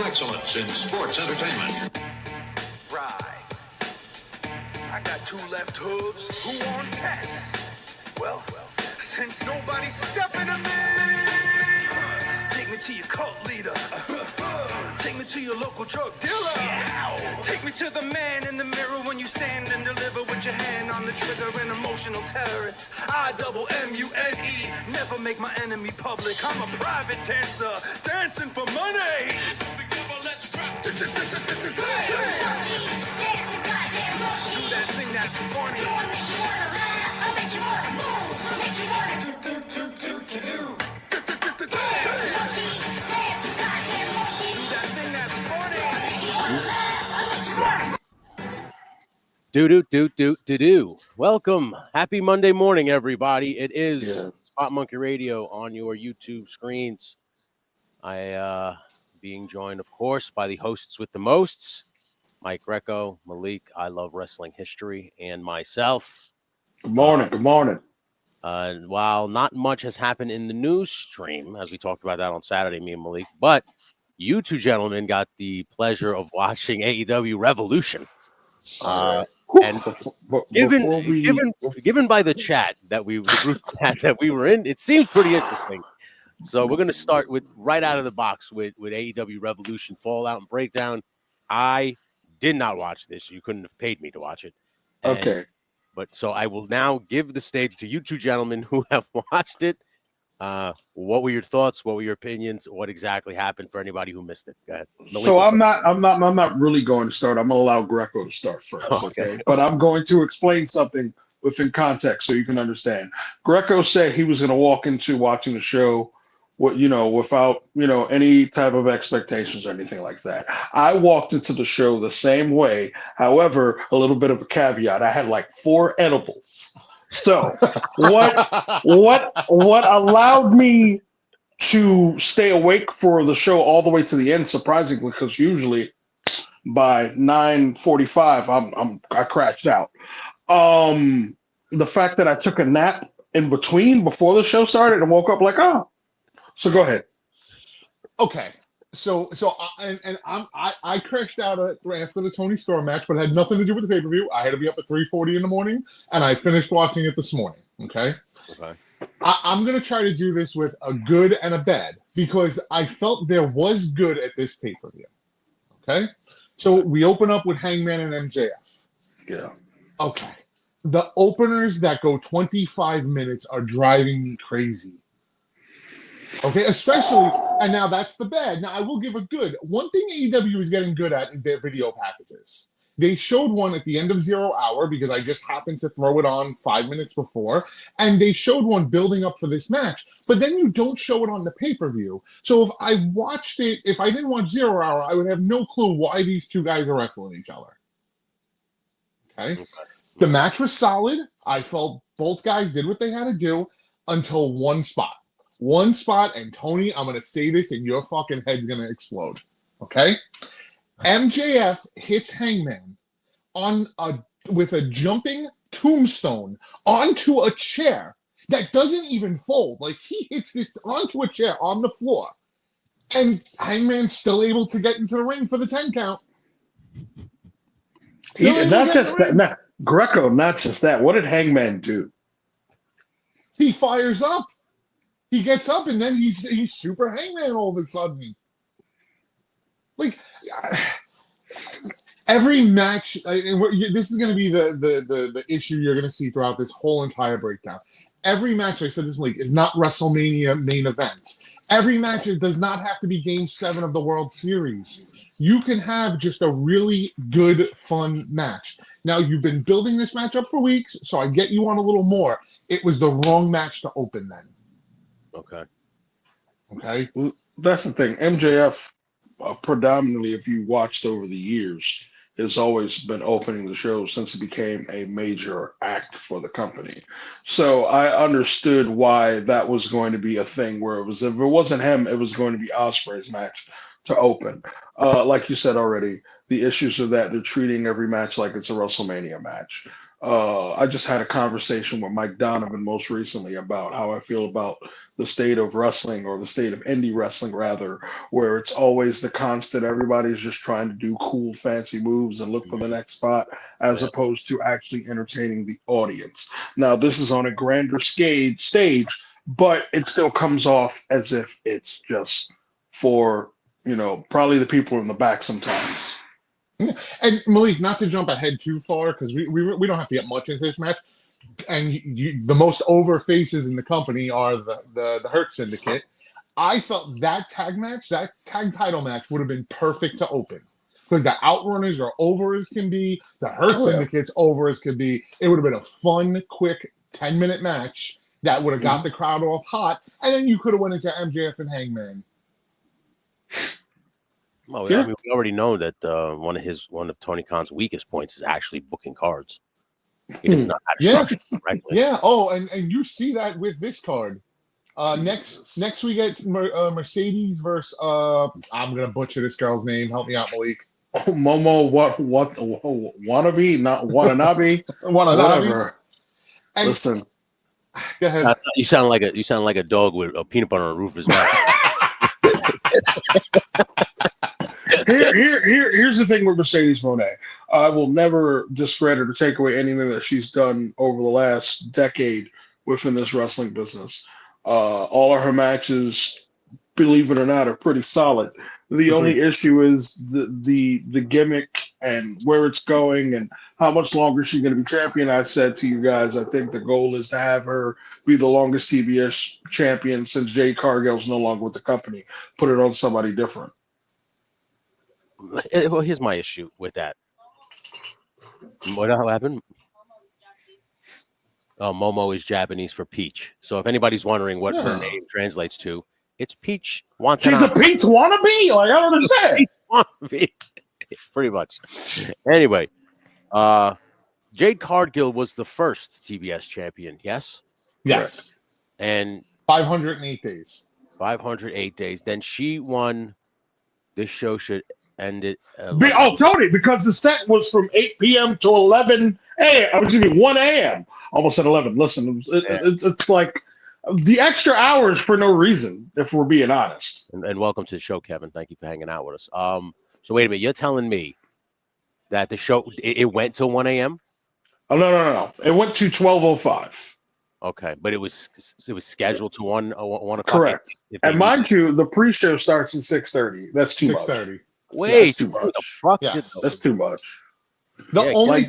excellence in sports entertainment. Right. I got two left hooves. Who on test? Well, since nobody's stepping to me, take me to your cult leader. Take me to your local drug dealer. Take me to the man in the mirror when you stand and deliver with your hand on the trigger, an emotional terrorist. I-double-M-U-N-E. Never make my enemy public. I'm a private dancer, dancing for money. Let's drop. Do that thing that's funny. I'll make you wanna move. I'll make you wanna Do. Welcome. Happy Monday morning, everybody. It is Spot Monkey Radio on your YouTube screens. I being joined, of course, by the hosts with the mosts, Mike Greco, Malik, I Love Wrestling History, and myself. Good morning. Good morning. While not much has happened in the news stream, as we talked about that on Saturday, me and Malik, but you two gentlemen got the pleasure of watching AEW Revolution. And given by the chat that the group chat that we were in, it seems pretty interesting. So we're going to start with right out of the box with AEW Revolution Fallout and Breakdown. I did not watch this. You couldn't have paid me to watch it. Okay. But so I will now give the stage to you two gentlemen who have watched it. What were your thoughts? What were your opinions? What exactly happened for anybody who missed it? Go ahead. So I'm not really going to start. I'm going to allow Greco to start first. Okay. But I'm going to explain something within context so you can understand. Greco said he was going to walk into watching the show without any type of expectations or anything like that. I walked into the show the same way. However, a little bit of a caveat. I had like 4 edibles. So what allowed me to stay awake for the show all the way to the end, surprisingly, because usually by 9:45 I crashed out. The fact that I took a nap in between before the show started and woke up like, oh. So go ahead. Okay. So I crashed out after the Tony Storm match, but it had nothing to do with the pay-per-view. I had to be up at 3:40 in the morning, and I finished watching it this morning. Okay. I'm going to try to do this with a good and a bad because I felt there was good at this pay-per-view. Okay. So we open up with Hangman and MJF. Yeah. Okay. The openers that go 25 minutes are driving me crazy. Okay, especially, and now that's the bad. Now, I will give a good. One thing AEW is getting good at is their video packages. They showed one at the end of 0 Hour because I just happened to throw it on 5 minutes before, and they showed one building up for this match, but then you don't show it on the pay-per-view. So if I didn't watch 0 Hour, I would have no clue why these two guys are wrestling each other. Okay? The match was solid. I felt both guys did what they had to do until one spot. One spot, and Tony, I'm going to say this, and your fucking head's going to explode. Okay? MJF hits Hangman with a jumping tombstone onto a chair that doesn't even fold. Like, he hits this onto a chair on the floor, and Hangman's still able to get into the ring for the 10 count. Not just that. Greco, not just that. What did Hangman do? He fires up. He gets up, and then he's Super Hangman all of a sudden. Like, every match, this is going to be the issue you're going to see throughout this whole entire breakdown. Every match, I said this week, is not WrestleMania main event. Every match does not have to be Game 7 of the World Series. You can have just a really good, fun match. Now, you've been building this match up for weeks, so I get you on a little more. It was the wrong match to open then. Okay. Well, that's the thing. MJF, predominantly, if you watched over the years, has always been opening the show since it became a major act for the company. So I understood why that was going to be a thing where if it wasn't him, it was going to be Ospreay's match to open. Like you said already, the issues are that they're treating every match like it's a WrestleMania match. I just had a conversation with Mike Donovan most recently about how I feel about the state of wrestling, or the state of indie wrestling rather, where it's always the constant, everybody's just trying to do cool, fancy moves and look for the next spot, as opposed to actually entertaining the audience. Now, this is on a grander stage, but it still comes off as if it's just for, probably the people in the back sometimes. And Malik, not to jump ahead too far, because we don't have to get much into this match. And the most over faces in the company are the Hurt Syndicate. I felt that tag title match would have been perfect to open, because the Outrunners are over as can be, the Hurt Syndicate's over as can be. It would have been a fun, quick 10-minute match that would have got the crowd off hot, and then you could have went into MJF and Hangman. Well, I mean, we already know that one of Tony Khan's weakest points is actually booking cards. He does not have structure correctly. Yeah. Oh, and you see that with this card. Next we get Mercedes versus I'm gonna butcher this girl's name. Help me out, Malik. Oh, Momo, what wannabe, not Wananabe, whatever. And, listen, go ahead. You sound like a dog with a peanut butter on the roof of his mouth. Here's the thing with Mercedes Moné. I will never discredit or take away anything that she's done over the last decade within this wrestling business. All of her matches, believe it or not, are pretty solid. The only issue is the gimmick and where it's going and how much longer she's going to be champion. I said to you guys, I think the goal is to have her be the longest TBS champion since Jade Cargill's no longer with the company. Put it on somebody different. Well, here's my issue with that. What happened? Momo is Japanese for peach. So if anybody's wondering what her name translates to, it's Peach Watanabe. She's a peach wannabe? Like, I don't understand. Peach wannabe. Pretty much. Anyway, Jade Cargill was the first TBS champion, yes? Yes. And 508 days. 508 days. Then she won. This show should end it. Tony, because the set was from 8 p.m. to 11 a.m. Excuse me, 1 a.m. Almost at 11. Listen, it's like the extra hours for no reason, if we're being honest. And welcome to the show, Kevin. Thank you for hanging out with us. So wait a minute. You're telling me that the show, it went till 1 a.m.? Oh, no. It went to 12:05. Okay, but it was scheduled to 1 o'clock. Correct. And mind you, the pre-show starts at 6:30. That's too much. 6:30. Wait, too much. The fuck? Yeah. That's too much. The only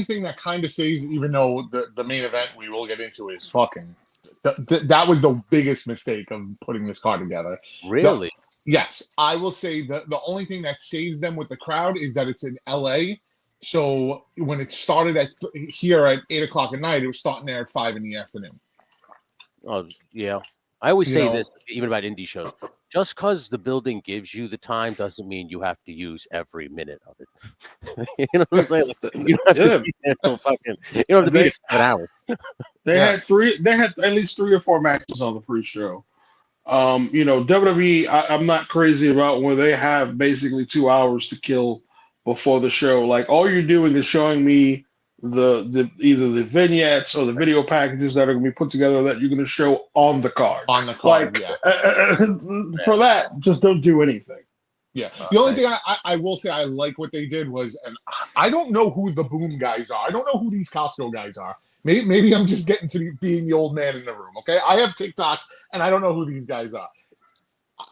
thing that kind of saves, even though the main event we will get into is fucking. That was the biggest mistake of putting this card together. Really? Yes, I will say that the only thing that saves them with the crowd is that it's in LA. So when it started here at 8 o'clock at night, it was starting there at 5 in the afternoon. Oh yeah, I always say this even about indie shows. Just because the building gives you the time doesn't mean you have to use every minute of it. You know what I'm saying? Like, you don't have to be there till fucking. You don't have to be there for 7 hours. They had at least 3 or 4 matches on the pre-show. WWE, I'm not crazy about where they have basically 2 hours to kill before the show. Like, all you're doing is showing me the either the vignettes or the video packages that are going to be put together that you're going to show on the card. On the card, for that, just don't do anything. Yeah. The only thing I will say I like what they did was, and I don't know who the Boom guys are. I don't know who these Costco guys are. Maybe I'm just getting to being the old man in the room, okay? I have TikTok, and I don't know who these guys are.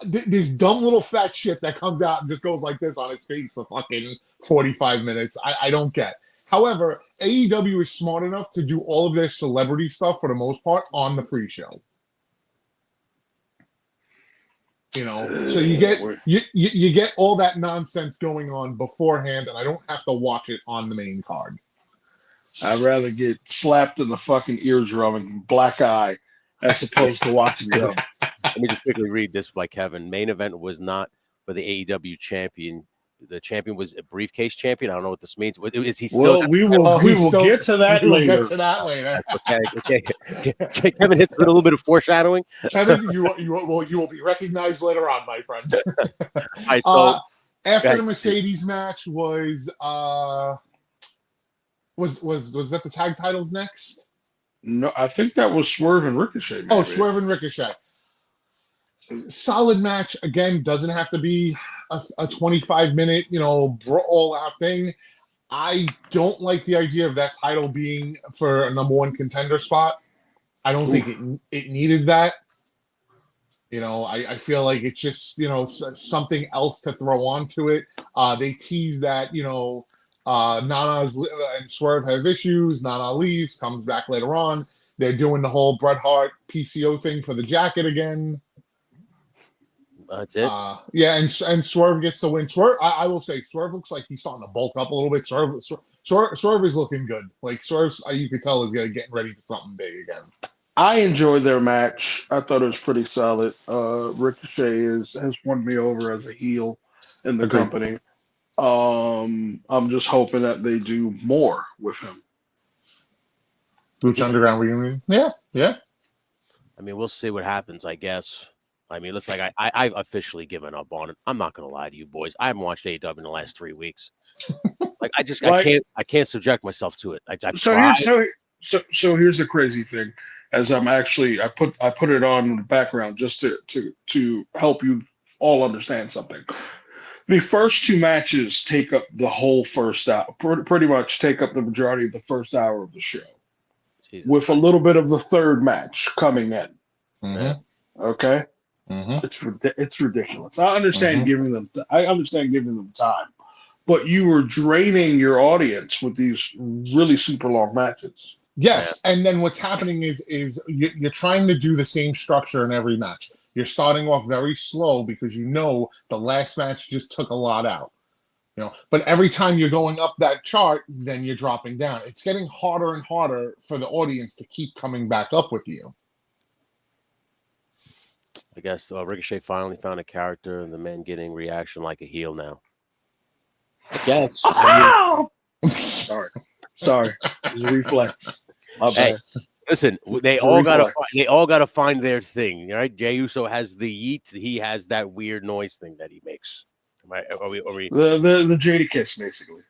This dumb little fat shit that comes out and just goes like this on its face for fucking 45 minutes. I don't get. However, AEW is smart enough to do all of their celebrity stuff for the most part on the pre-show. So you get all that nonsense going on beforehand, and I don't have to watch it on the main card. I'd rather get slapped in the fucking eardrum and black eye as opposed to watching them. Let me just quickly read this by Kevin. Main event was not for the AEW champion. The champion was a briefcase champion. I don't know what this means. Is he still? Well, we will get to that later. Okay. Kevin hits with a little bit of foreshadowing. Kevin, you will be recognized later on, my friend. Right, so, after the Mercedes match was Was that the tag titles next? No, I think that was Swerve and Ricochet. Maybe. Oh, Swerve and Ricochet. Solid match. Again, doesn't have to be a 25-minute, all out thing. I don't like the idea of that title being for a number one contender spot. I don't think it needed that. I feel like it's just, something else to throw onto it. They tease that, Nana's and Swerve have issues. Nana leaves, comes back later on. They're doing the whole Bret Hart PCO thing for the jacket again. That's it. Yeah, and Swerve gets the win. Swerve, I will say, Swerve looks like he's starting to bulk up a little bit. Swerve is looking good. Like Swerve, you could tell is getting ready for something big again. I enjoyed their match. I thought it was pretty solid. Ricochet has won me over as a heel in the company. I'm just hoping that they do more with him. Lucha Underground reunion. Yeah. I mean, we'll see what happens, I guess. I mean, looks like I've officially given up on it. I'm not going to lie to you boys. I haven't watched AEW in the last 3 weeks. I can't subject myself to it. So here's the crazy thing. As I'm actually, I put it on in the background just to help you all understand something. The first 2 matches take up the whole first hour, pretty much take up the majority of the first hour of the show, with a little bit of the third match coming in. Mm-hmm. Okay, it's ridiculous. I understand giving them time, but you were draining your audience with these really super long matches. Yes, and then what's happening is you're trying to do the same structure in every match. You're starting off very slow because the last match just took a lot out. But every time you're going up that chart, then you're dropping down. It's getting harder and harder for the audience to keep coming back up with you. I guess Ricochet finally found a character, and the man getting reaction like a heel now. I guess. Sorry, it was a reflex. Hey, listen, they all gotta find their thing, right? Jey Uso has the yeet. He has that weird noise thing that he makes. Are we the Jada kiss, basically?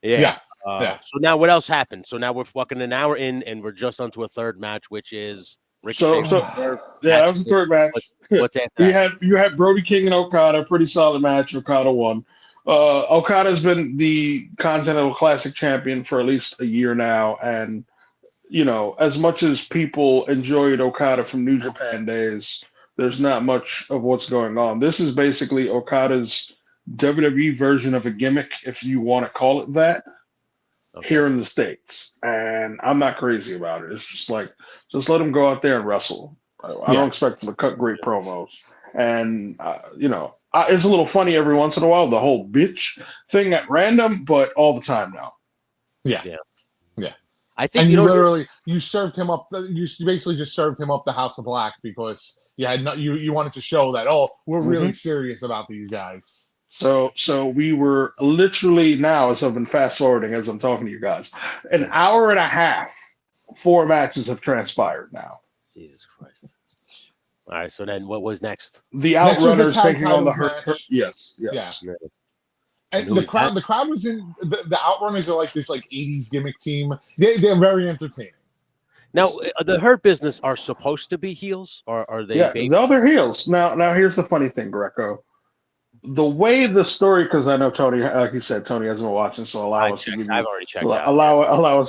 Yeah. So now what else happened? So now we're fucking an hour in, and we're just onto a third match, which is Ricochet. That was the third match. What's after that? You had Brody King and Okada, pretty solid match. Okada won. Okada's been the Continental Classic champion for at least a year now, and as much as people enjoyed Okada from New Japan days, there's not much of what's going on. This is basically Okada's WWE version of a gimmick, if you want to call it that, here in the States. And I'm not crazy about it. It's just like, just let him go out there and wrestle. I don't expect him to cut great promos. And, it's a little funny every once in a while, the whole bitch thing at random, but all the time now. Yeah. I think you served him up. You basically just served him up the House of Black because you wanted to show that we're really serious about these guys. So we were literally now, as I've been fast forwarding as I'm talking to you guys, an hour and a half, 4 matches have transpired now. Jesus Christ! All right, so then what was next? The Outrunners taking on the Hurt. Yes. Yeah. And the crowd was in the Outrunners are like this 80s gimmick team. They're very entertaining. Now, the Hurt Business are supposed to be heels, or are they? Yeah, no, they're heels. Now here's the funny thing, Greco. The way the story, because I know Tony, like you said, Tony hasn't been watching, so allow us to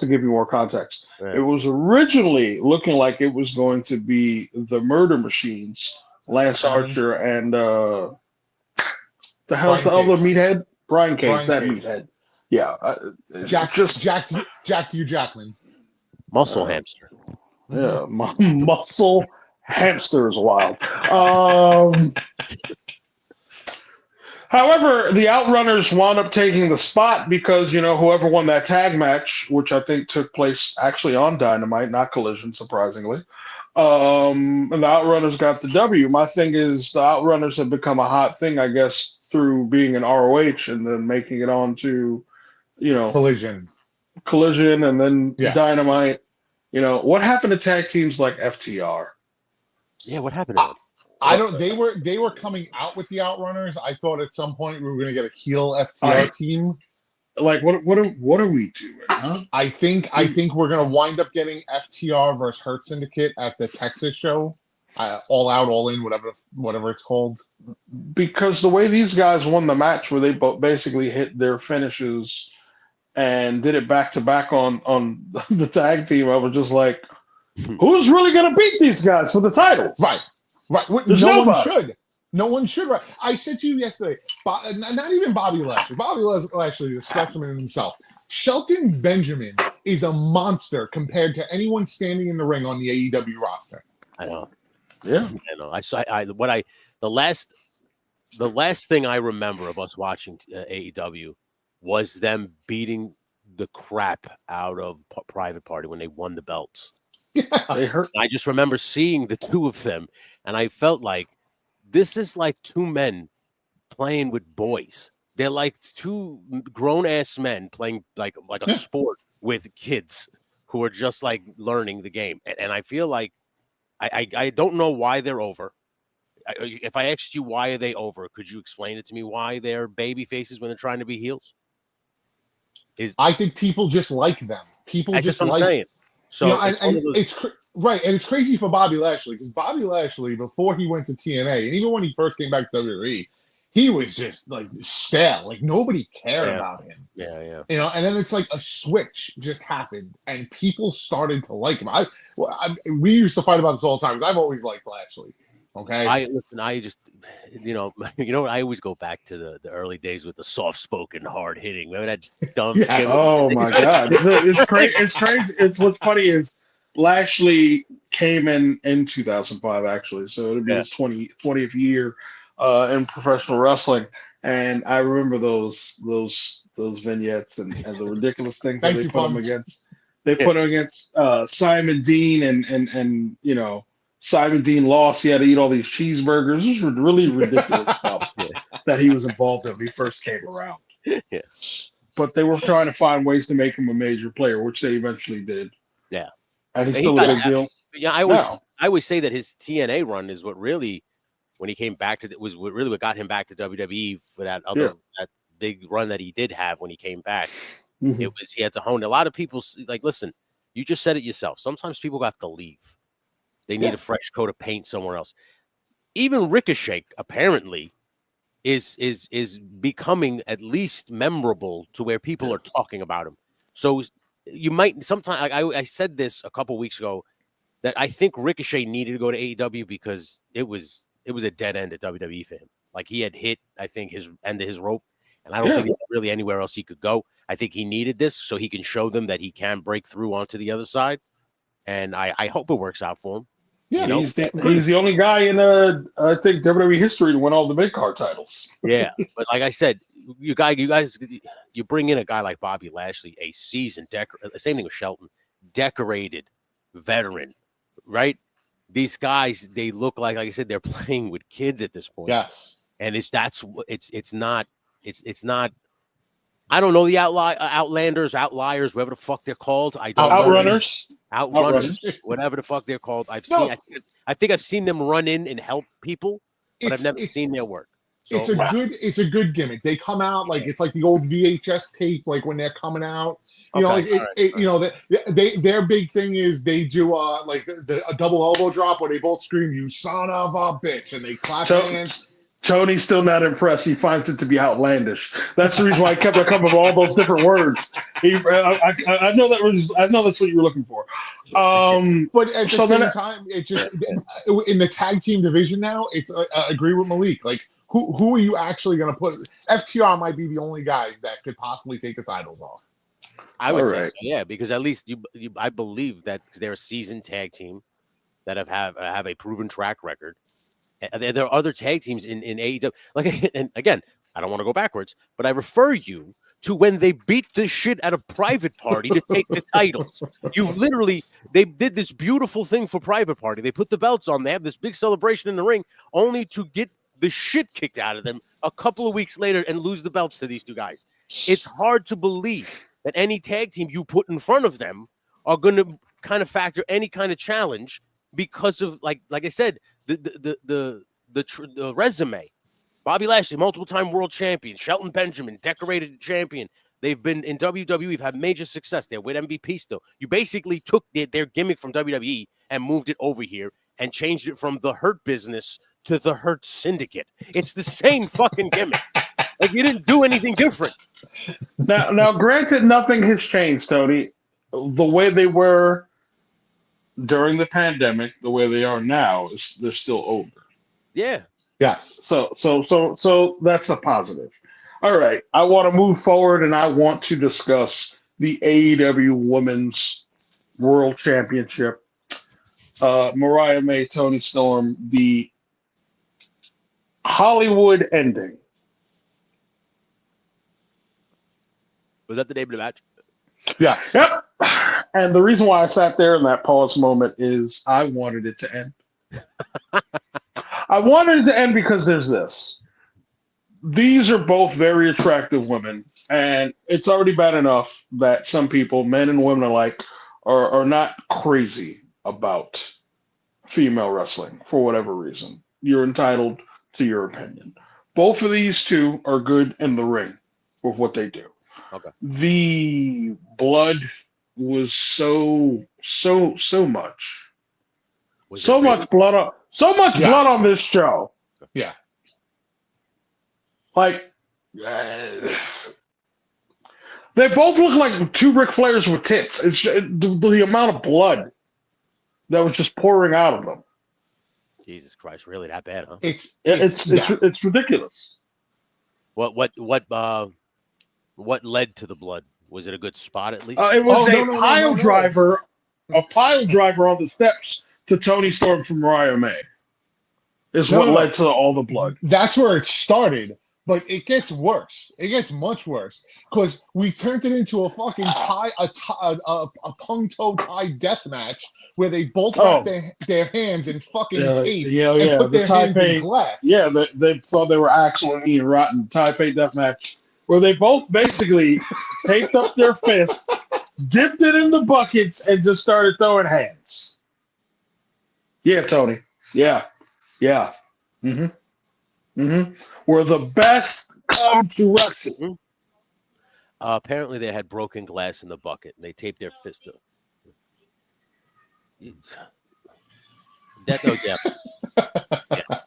give you more context. Right. It was originally looking like it was going to be the Murder Machines, Lance Archer, and the hell's the other meathead? Brian Cage, that meathead. Yeah. Jack Hugh Jackman. Muscle Hamster. Yeah, Muscle Hamster is wild. However, the Outrunners wound up taking the spot because, whoever won that tag match, which I think took place actually on Dynamite, not Collision, surprisingly, and the Outrunners got the W. My thing is the Outrunners have become a hot thing, I guess, through being in ROH and then making it on to, Collision, and then Dynamite. What happened to tag teams like FTR? Yeah, what happened to them? I don't. They were coming out with the Outrunners. I thought at some point we were going to get a heel FTR team. Like what are we doing? Huh? I think we're gonna wind up getting FTR versus Hurt Syndicate at the Texas show. All out, all in, whatever it's called. Because the way these guys won the match, where they both basically hit their finishes and did it back to back on the tag team, I was just like, who's really gonna beat these guys for the titles? Right. No one should. Right. I said to you yesterday, not even Bobby Lashley. Bobby Lashley is a specimen in himself. Shelton Benjamin is a monster compared to anyone standing in the ring on the AEW roster. I know. Yeah. I know. The last thing I remember of us watching AEW was them beating the crap out of Private Party when they won the belts. They hurt. I just remember seeing the two of them, and I felt like this is like two men playing with boys. They're like two grown-ass men playing like a sport with kids who are just like learning the game. And I feel like I don't know why they're over. If I asked you why are they over, could you explain it to me? Why they're baby faces when they're trying to be heels? I think people just like them. People just like. Saying. So it's crazy for Bobby Lashley because Bobby Lashley, before he went to TNA, and even when he first came back to WWE, he was just like stale. Like nobody cared about him. Yeah. You know, and then it's like a switch just happened, and people started to like him. We used to fight about this all the time because I've always liked Lashley. Okay. I just, I always go back to the early days with the soft-spoken, hard-hitting. Remember that dumb? Yes. Oh my God, it's crazy. It's crazy. It's what's funny is Lashley came in 2005 actually, so it'll be his 20th year in professional wrestling, and I remember those vignettes and the ridiculous things that they put him against. They put him against Simon Dean and Simon Dean lost. He had to eat all these cheeseburgers. This was really ridiculous stuff that he was involved in when he first came around. Yeah. But they were trying to find ways to make him a major player, which they eventually did. Yeah. And he's still a big deal. Yeah, I always say that his TNA run is what really, when he came back what got him back to WWE for that big run that he did have when he came back. Mm-hmm. He had to hone. A lot of people like, listen, you just said it yourself. Sometimes people have to leave. They need a fresh coat of paint somewhere else. Even Ricochet apparently is becoming at least memorable to where people are talking about him. So you might sometimes I said this a couple weeks ago that I think Ricochet needed to go to AEW because it was a dead end at WWE for him. Like he had hit, I think, his end of his rope, and I don't think there's really anywhere else he could go. I think he needed this so he can show them that he can break through onto the other side, and I hope it works out for him. Yeah, he's the only guy in I think WWE history to win all the big card titles. Yeah, but like I said, you guys, you bring in a guy like Bobby Lashley, a seasoned same thing with Shelton, decorated veteran, right? These guys, they look like I said, they're playing with kids at this point. Yes, and it's not. I don't know the outlanders, outliers, whatever the fuck they're called. I don't Outrunners. Outrunners, whatever the fuck they're called. I think I've seen them run in and help people, but I've never seen their work. So, it's a good gimmick. They come out like it's like the old VHS tape, like when they're coming out. Their big thing is they do a double elbow drop where they both scream, "You son of a bitch," and they clap hands. Tony's still not impressed. He finds it to be outlandish. That's the reason why I kept on coming up with all those different words. I know that's what you were looking for. But at the same time, it's just in the tag team division now. It's I agree with Malik. Like, who are you actually going to put? FTR might be the only guy that could possibly take the titles off. I would say so, yeah, because at least I believe that they're a seasoned tag team that have a proven track record. There are other tag teams in AEW. Like, and again, I don't want to go backwards, but I refer you to when they beat the shit out of Private Party to take the titles. They did this beautiful thing for Private Party. They put the belts on. They have this big celebration in the ring, only to get the shit kicked out of them a couple of weeks later and lose the belts to these two guys. It's hard to believe that any tag team you put in front of them are going to kind of factor any kind of challenge because of, like I said, the resume. Bobby Lashley, multiple-time world champion. Shelton Benjamin, decorated champion. They've been in WWE, have had major success there with MVP still. You basically took their gimmick from WWE and moved it over here and changed it from the Hurt Business to the Hurt Syndicate. It's the same fucking gimmick. Like, you didn't do anything different. Now, granted, nothing has changed, Tony. The way they were during the pandemic, the way they are now, is they're still older. Yeah. Yes. So that's a positive. All right, I want to move forward, and I want to discuss the AEW Women's World Championship. Mariah May, Toni Storm, the Hollywood ending. Was that the name of the match? Yes. Yep. And the reason why I sat there in that pause moment is I wanted it to end. I wanted it to end because there's this. These are both very attractive women, and it's already bad enough that some people, men and women alike, are not crazy about female wrestling for whatever reason. You're entitled to your opinion. Both of these two are good in the ring with what they do. Okay. The blood was so much. Much blood on this show. Yeah. Like, they both look like two Ric Flairs with tits. It's the amount of blood that was just pouring out of them. Jesus Christ, really that bad, huh? It's ridiculous. What led to the blood? Was it a good spot at least? It was pile driver on the steps to Toni Storm from Mariah May. Is what led to all the blood. That's where it started. But it gets worse. It gets much worse because we turned it into a fucking a pung-toe tie death match where they both wrapped their hands in fucking tape and put their hands in glass. Yeah, they thought they were Axel and Ian Rotten tie-paid death match where they both basically taped up their fist, dipped it in the buckets, and just started throwing hands. Yeah, Tony. Yeah. Mm-hmm. Were the best come to wrestling. Apparently, they had broken glass in the bucket, and they taped their fist up. Yeah,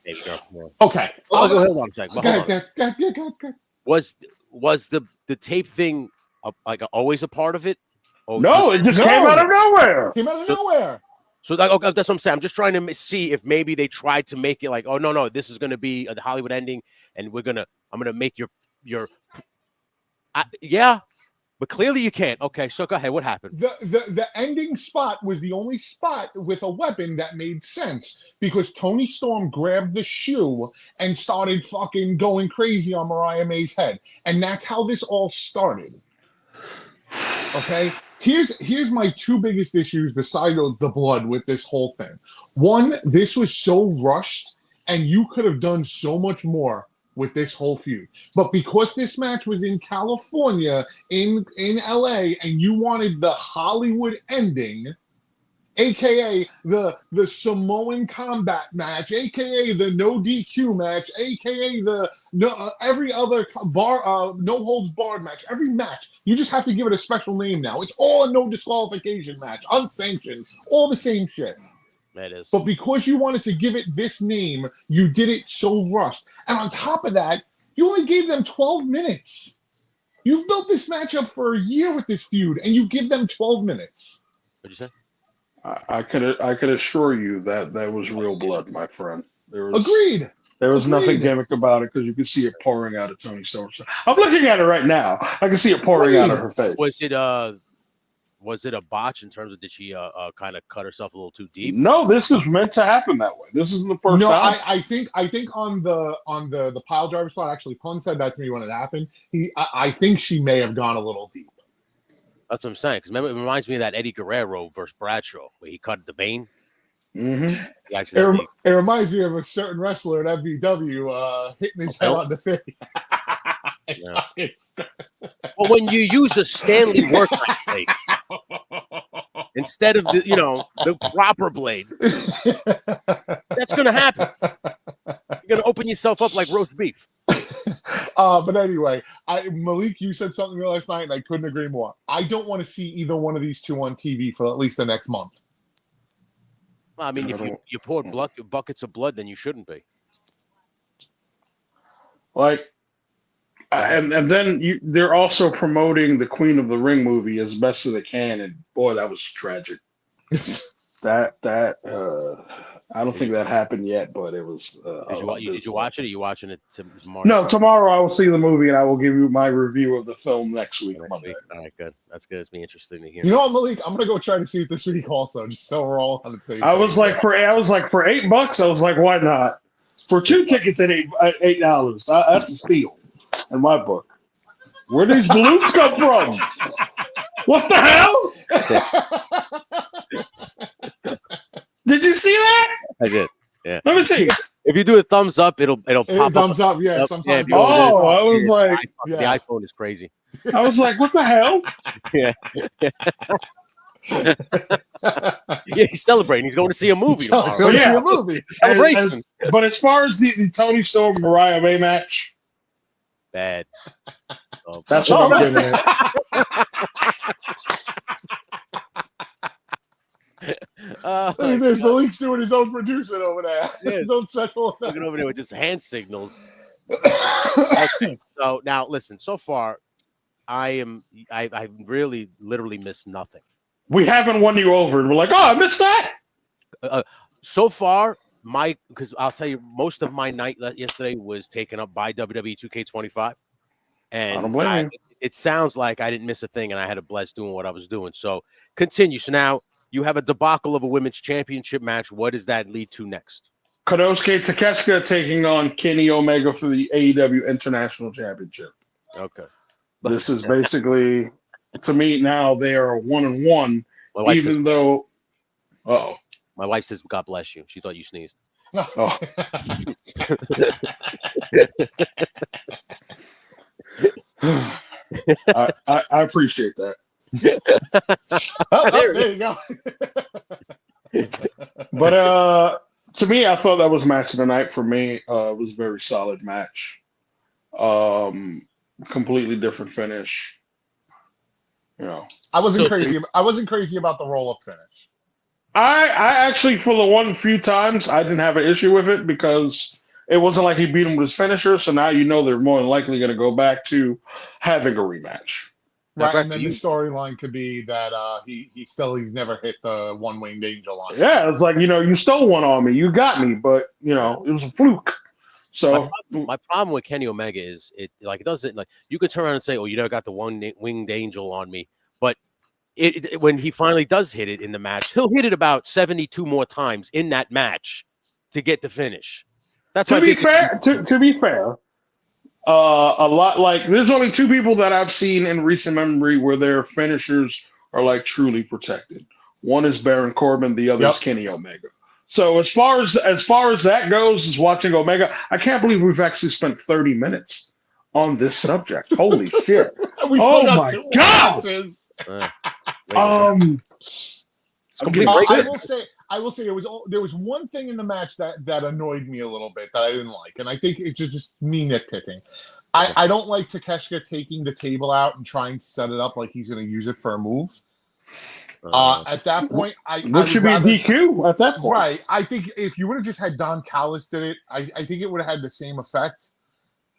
maybe no. Okay. Go ahead one second. Go ahead. Was the tape thing always a part of it? No, it just came out of nowhere. So that's what I'm saying. I'm just trying to see if maybe they tried to make it like, oh no, this is going to be the Hollywood ending, and I'm gonna make your yeah, but clearly you can't. Okay, so go ahead. What happened? The ending spot was the only spot with a weapon that made sense because Toni Storm grabbed the shoe and started fucking going crazy on Mariah May's head, and that's how this all started. Okay. Here's my two biggest issues besides the blood with this whole thing. One, this was so rushed, and you could have done so much more with this whole feud. But because this match was in California, in LA, and you wanted the Hollywood ending, aka the Samoan combat match, aka the no DQ match, aka the every other no holds barred match, every match, you just have to give it a special name now. It's all a no disqualification match, unsanctioned, all the same shit. That is. But because you wanted to give it this name, you did it so rushed. And on top of that, you only gave them 12 minutes. You've built this match up for a year with this feud, and you give them 12 minutes. What'd you say? I could assure you that was real blood, my friend. Agreed. There was nothing gimmick about it because you could see it pouring out of Toni Storm. I'm looking at it right now. I can see it pouring out of her face. Was it a botch in terms of did she kind of cut herself a little too deep? No, this is meant to happen that way. This isn't the first time. I think on the pile driver spot, actually, Pun said that to me when it happened. I think she may have gone a little deep. That's what I'm saying. Because remember, it reminds me of that Eddie Guerrero versus Bradshaw, where he cut the vein. Mm-hmm. It reminds me of a certain wrestler at FVW hitting his head on the thing. Yeah. Well, when you use a Stanley workout blade instead of the proper blade, that's going to happen. You're going to open yourself up like roast beef. But anyway, Malik, you said something last night, and I couldn't agree more. I don't want to see either one of these two on TV for at least the next month. Well, I mean, if you poured buckets of blood, then you shouldn't be. Like, and then they're also promoting the Queen of the Ring movie as best as they can, and boy, that was tragic. I don't think that happened yet, but it was. Did you watch it? Are you watching it tomorrow? No, tomorrow I will see the movie and I will give you my review of the film next week, Monday. All right, good. That's good. It's be interesting to hear. You know what, Malik? I'm gonna go try to see it this week also, just so we're all on the same. I was like for $8, I was like, why not? For 2 tickets at $8, that's a steal in my book. Where did these balloons come from? What the hell? Did you see that? I did. Yeah. Let me see. If you do a thumbs up, it'll pop thumbs up. Yeah. Sometimes. Yeah, I was like, the iPhone is crazy. I was like, what the hell? Yeah. Yeah, he's celebrating. He's going to see a movie. See a movie. Celebration. But as far as the Tony Storm Mariah May match, bad. So, that's what I'm getting at. Look at this. Malik's doing his own producing over there. His own special effects. Looking over there with just hand signals. Okay, so now listen. So far, I really literally missed nothing. We haven't won you over, and we're like, oh, I missed that. So far, because I'll tell you, most of my night yesterday was taken up by WWE 2K25, and it sounds like I didn't miss a thing, and I had a blast doing what I was doing. So continue. So now you have a debacle of a women's championship match. What does that lead to next? Konosuke Takeshita taking on Kenny Omega for the AEW International Championship. Okay. This is basically, to me now, they are 1-1, even though. Uh-oh. My wife says, God bless you. She thought you sneezed. Oh. I appreciate that. There you go. But to me, I thought that was match of the night for me. It was a very solid match. Completely different finish. You know, I wasn't crazy about the roll-up finish. I actually, for the few times, I didn't have an issue with it because it wasn't like he beat him with his finisher. So now they're more than likely going to go back to having a rematch. Right, and then the storyline could be that he's never hit the one-winged angel on. Yeah, it's like, you stole one on me, you got me, but it was a fluke. So my problem with Kenny Omega is it doesn't you could turn around and say, oh, you never got the one-winged angel on me, but when he finally does hit it in the match, he'll hit it about 72 more times in that match to get the finish. That's to be fair. A lot there's only 2 people that I've seen in recent memory where their finishers are truly protected. One is Baron Corbin, the other is Kenny Omega. So as far as that goes, is watching Omega, I can't believe we've actually spent 30 minutes on this subject. Holy shit! Oh my god! I will say there was one thing in the match that annoyed me a little bit that I didn't like, and I think it's just me nitpicking. I don't like Takeshita taking the table out and trying to set it up like he's going to use it for a move. At that point, Which should be a DQ at that point. Right. I think if you would have just had Don Callis did it, I think it would have had the same effect.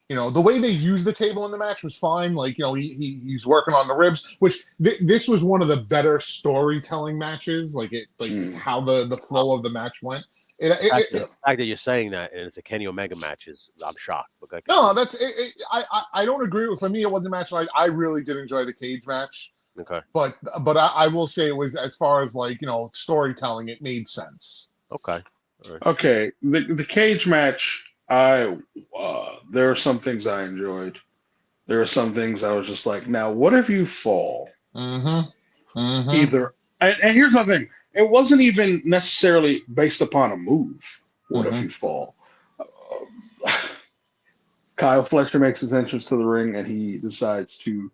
The way they used the table in the match was fine. He's working on the ribs, which this was one of the better storytelling matches. How the flow of the match went. The fact that you're saying that and it's a Kenny Omega match I'm shocked. No, that's it. I don't agree with. For me, it wasn't a match. I really did enjoy the cage match. Okay, but I will say it was, as far as storytelling, it made sense. Okay, right. Okay. The cage match. There are some things I enjoyed. There are some things I was just like, now what if you fall? Mm-hmm. Mm-hmm. Either, and here's the thing: it wasn't even necessarily based upon a move. What if you fall? Kyle Fletcher makes his entrance to the ring, and he decides to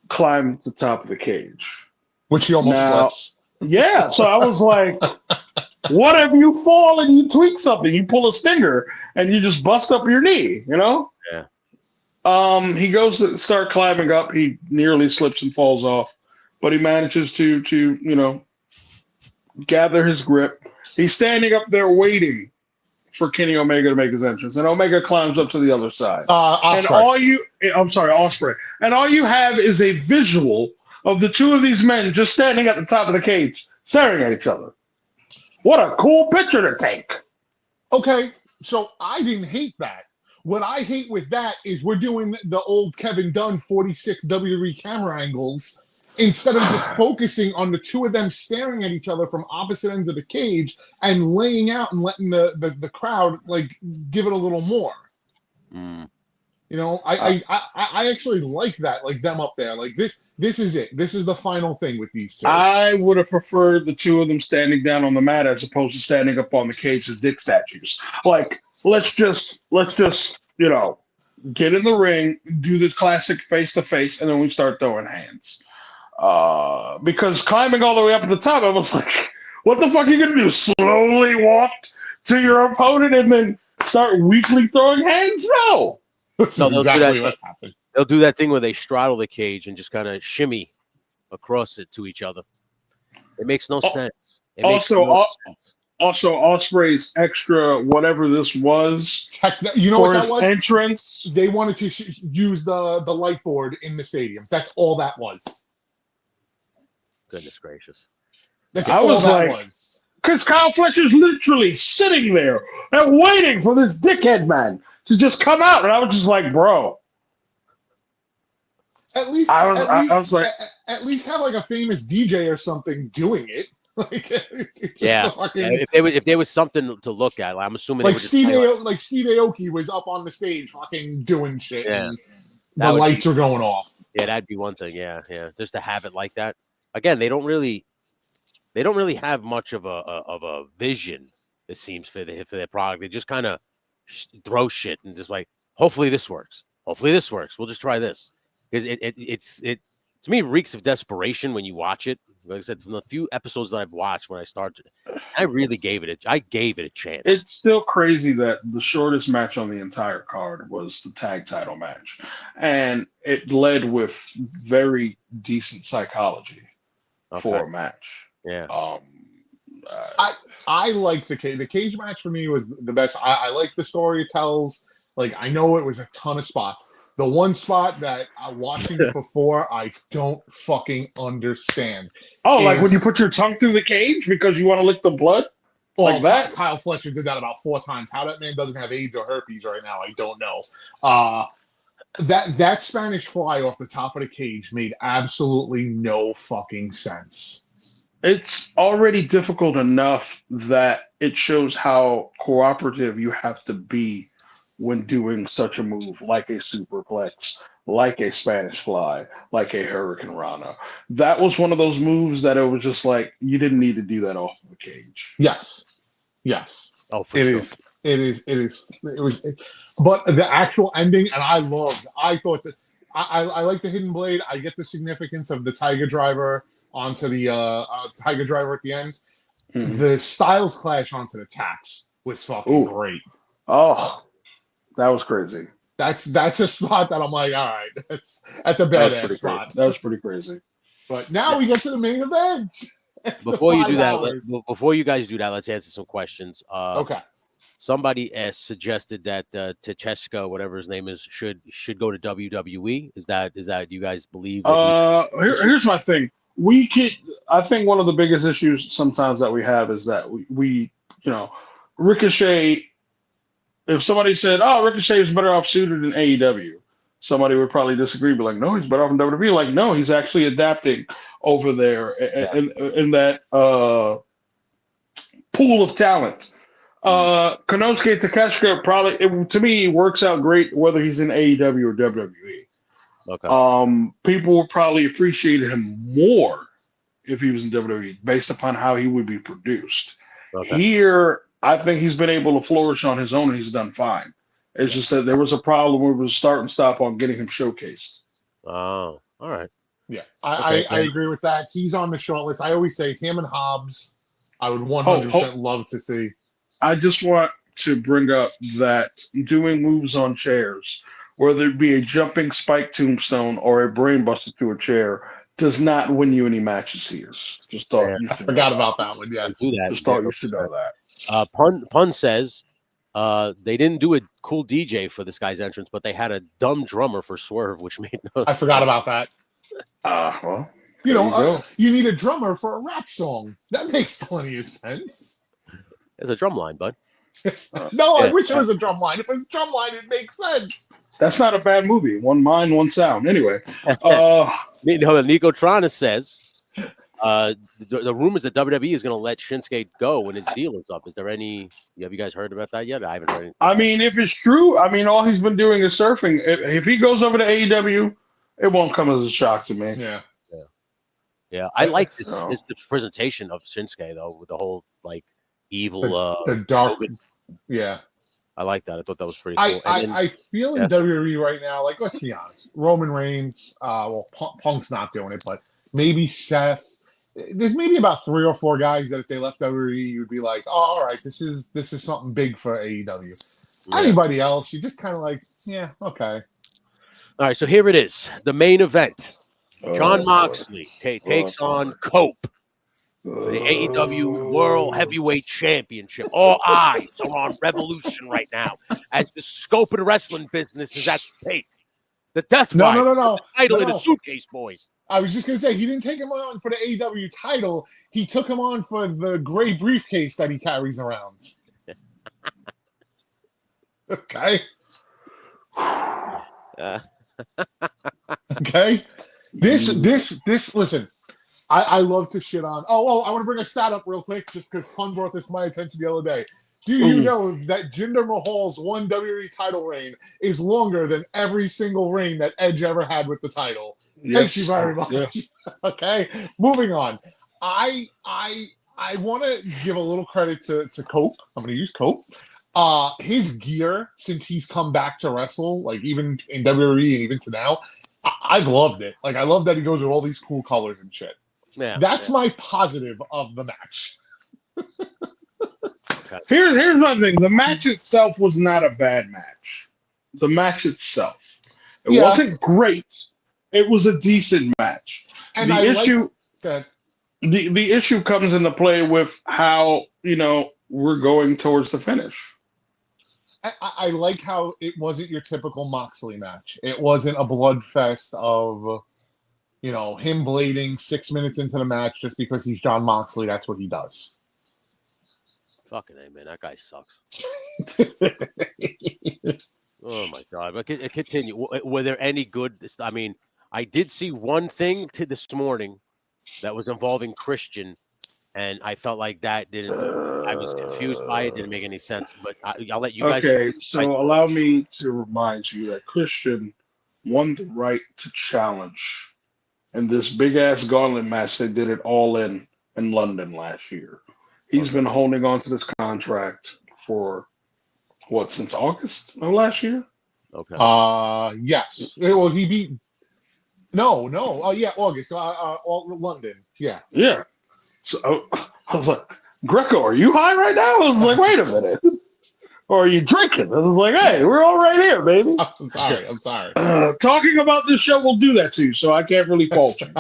climb to the top of the cage, which he almost slips. Yeah, so I was like, what if you fall and you tweak something? You pull a stinger and you just bust up your knee, Yeah. He goes to start climbing up. He nearly slips and falls off, but he manages to gather his grip. He's standing up there waiting for Kenny Omega to make his entrance, and Omega climbs up to the other side. Ospreay. And all you have is a visual of the two of these men just standing at the top of the cage, staring at each other. What a cool picture to take. Okay, so I didn't hate that. What I hate with that is we're doing the old Kevin Dunn 46 WWE camera angles instead of just focusing on the two of them staring at each other from opposite ends of the cage and laying out and letting the crowd like give it a little more. You know, I actually like that, like them up there. Like this is it. This is the final thing with these two. I would have preferred the two of them standing down on the mat as opposed to standing up on the cage as dick statues. Like, let's just get in the ring, do the classic face to face, and then we start throwing hands. Because climbing all the way up at the top, I was like, what the fuck are you gonna do? Slowly walk to your opponent and then start weakly throwing hands? No. No, exactly what happened. They'll do that thing where they straddle the cage and just kind of shimmy across it to each other. It makes no sense. Also, Ospreay's extra whatever this was, you know what that was? Entrance. They wanted to use the light board in the stadium. That's all that was. Goodness gracious! I was like, because Kyle Fletcher's literally sitting there and waiting for this dickhead man to just come out, and I was just like, bro. At least have like a famous DJ or something doing it. Like, if there was something to look at, I'm assuming like Steve Aoki was up on the stage, fucking doing shit, and the lights are going off. Yeah, that'd be one thing. Yeah, just to have it like that. Again, they don't really have much of a vision. It seems for their product. They just kind of throw shit and just like, hopefully this works. Hopefully this works. We'll just try this because it to me reeks of desperation when you watch it. Like I said, from the few episodes that I've watched when I started, I really gave it a chance. It's still crazy that the shortest match on the entire card was the tag title match, and it led with very decent psychology for a match. Yeah. I like the cage match for me was the best. I like the story it tells. Like, I know it was a ton of spots. The one spot that watching it before, I don't fucking understand. Like when you put your tongue through the cage because you want to lick the blood? Like that? Kyle Fletcher did that about 4 times. How that man doesn't have AIDS or herpes right now, I don't know. That Spanish fly off the top of the cage made absolutely no fucking sense. It's already difficult enough that it shows how cooperative you have to be when doing such a move like a superplex, like a Spanish fly, like a Hurricane Rana. That was one of those moves that it was just like, you didn't need to do that off of the cage. Yes. Oh, for sure. It is. But the actual ending, and I thought that I like the hidden blade. I get the significance of the Tiger Driver onto the Tiger Driver at the end. Mm-hmm. The Styles clash onto the Tax was fucking great. Oh, that was crazy. That's a spot that I'm like, all right, that's a badass spot. That was pretty crazy. But now we get to the main event. Before you do that, before you guys do that, let's answer some questions. Okay. Somebody suggested that Tacheshka, whatever his name is, should go to WWE. Is that you guys believe? Here's my thing. I think one of the biggest issues sometimes that we have is that we Ricochet. If somebody said, "Oh, Ricochet is better off suited in AEW," somebody would probably disagree. Be like, "No, he's better off in WWE." Like, no, he's actually adapting over there in that pool of talent. Konosuke Takeshita probably, to me, works out great whether he's in AEW or WWE. Okay. People would probably appreciate him more if he was in WWE based upon how he would be produced. Okay. Here, I think he's been able to flourish on his own and he's done fine. It's just that there was a problem where it was start and stop on getting him showcased. Oh, all right. Yeah, I agree with that. He's on the short list. I always say him and Hobbs, I would 100% love to see. I just want to bring up that doing moves on chairs whether it be a jumping spike tombstone or a brainbuster to a chair, does not win you any matches here. Just thought Yeah. you I should forgot know about that one. Yes. Do that. Just thought you should know that. Pun says they didn't do a cool DJ for this guy's entrance, but they had a dumb drummer for Swerve, which made no I forgot about that. Well, You there know, go. you need a drummer for a rap song. That makes plenty of sense. There's a drum line, bud. No, Yeah. I wish it was a drum line. If it's a drum line, it makes sense. That's not a bad movie. One mind, one sound. Anyway, Nico Trana says the rumors that WWE is going to let Shinsuke go when his deal is up. Is there any? Have you guys heard about that yet? I haven't heard anything. I mean, if it's true, I mean, all he's been doing is surfing. If he goes over to AEW, it won't come as a shock to me. Yeah. I like this presentation of Shinsuke though, with the whole like evil, the dark. COVID. Yeah. I like that. I thought that was pretty cool. I feel in WWE right now, like, let's be honest, Roman Reigns, Punk's not doing it, but maybe Seth. There's maybe about 3 or 4 guys that if they left WWE, you'd be like, oh, all right, this is something big for AEW. Yeah. Anybody else, you're just kind of like, yeah, okay. All right, so here it is, the main event. Jon Moxley takes on Cope for the AEW World Heavyweight Championship. All eyes are on Revolution right now as the scope of the wrestling business is at stake. The Death No, Rider, no. the title in No. a suitcase, boys. I was just going to say, he didn't take him on for the AEW title. He took him on for the gray briefcase that he carries around. Okay. Okay. This, listen, I love to shit on. Oh, I want to bring a stat up real quick just because Hun brought this to my attention the other day. Do you know that Jinder Mahal's one WWE title reign is longer than every single reign that Edge ever had with the title? Yes. Thank you very much. Yes. Okay, moving on. I want to give a little credit to Cope. I'm going to use Cope. His gear since he's come back to wrestle, like even in WWE and even to now, I've loved it. Like I love that he goes with all these cool colors and shit. Yeah, That's my positive of the match. Here's my thing. The match itself was not a bad match. The match itself. It wasn't great. It was a decent match. And the issue that. The issue comes into play with how, we're going towards the finish. I like how it wasn't your typical Moxley match. It wasn't a bloodfest of, him blading 6 minutes into the match just because he's Jon Moxley. That's what he does. Fucking A, man. That guy sucks. Oh, my God. But continue. Were there any good? I mean, I did see one thing this morning that was involving Christian, and I felt like that didn't. I was confused by it. Didn't make any sense. But I'll let you guys. Okay, so allow me to remind you that Christian won the right to challenge in this big ass gauntlet match. They did it all in London last year. He's been holding on to this contract for since August of last year? Okay. Yes. Well, he beat. No. Oh, yeah, August. London. Yeah. Yeah. So I was like, Greco, are you high right now? I was like, wait a minute. Or are you drinking? I was like, hey, we're all right here, baby. I'm sorry. Talking about this show will do that to you, so I can't really fault you.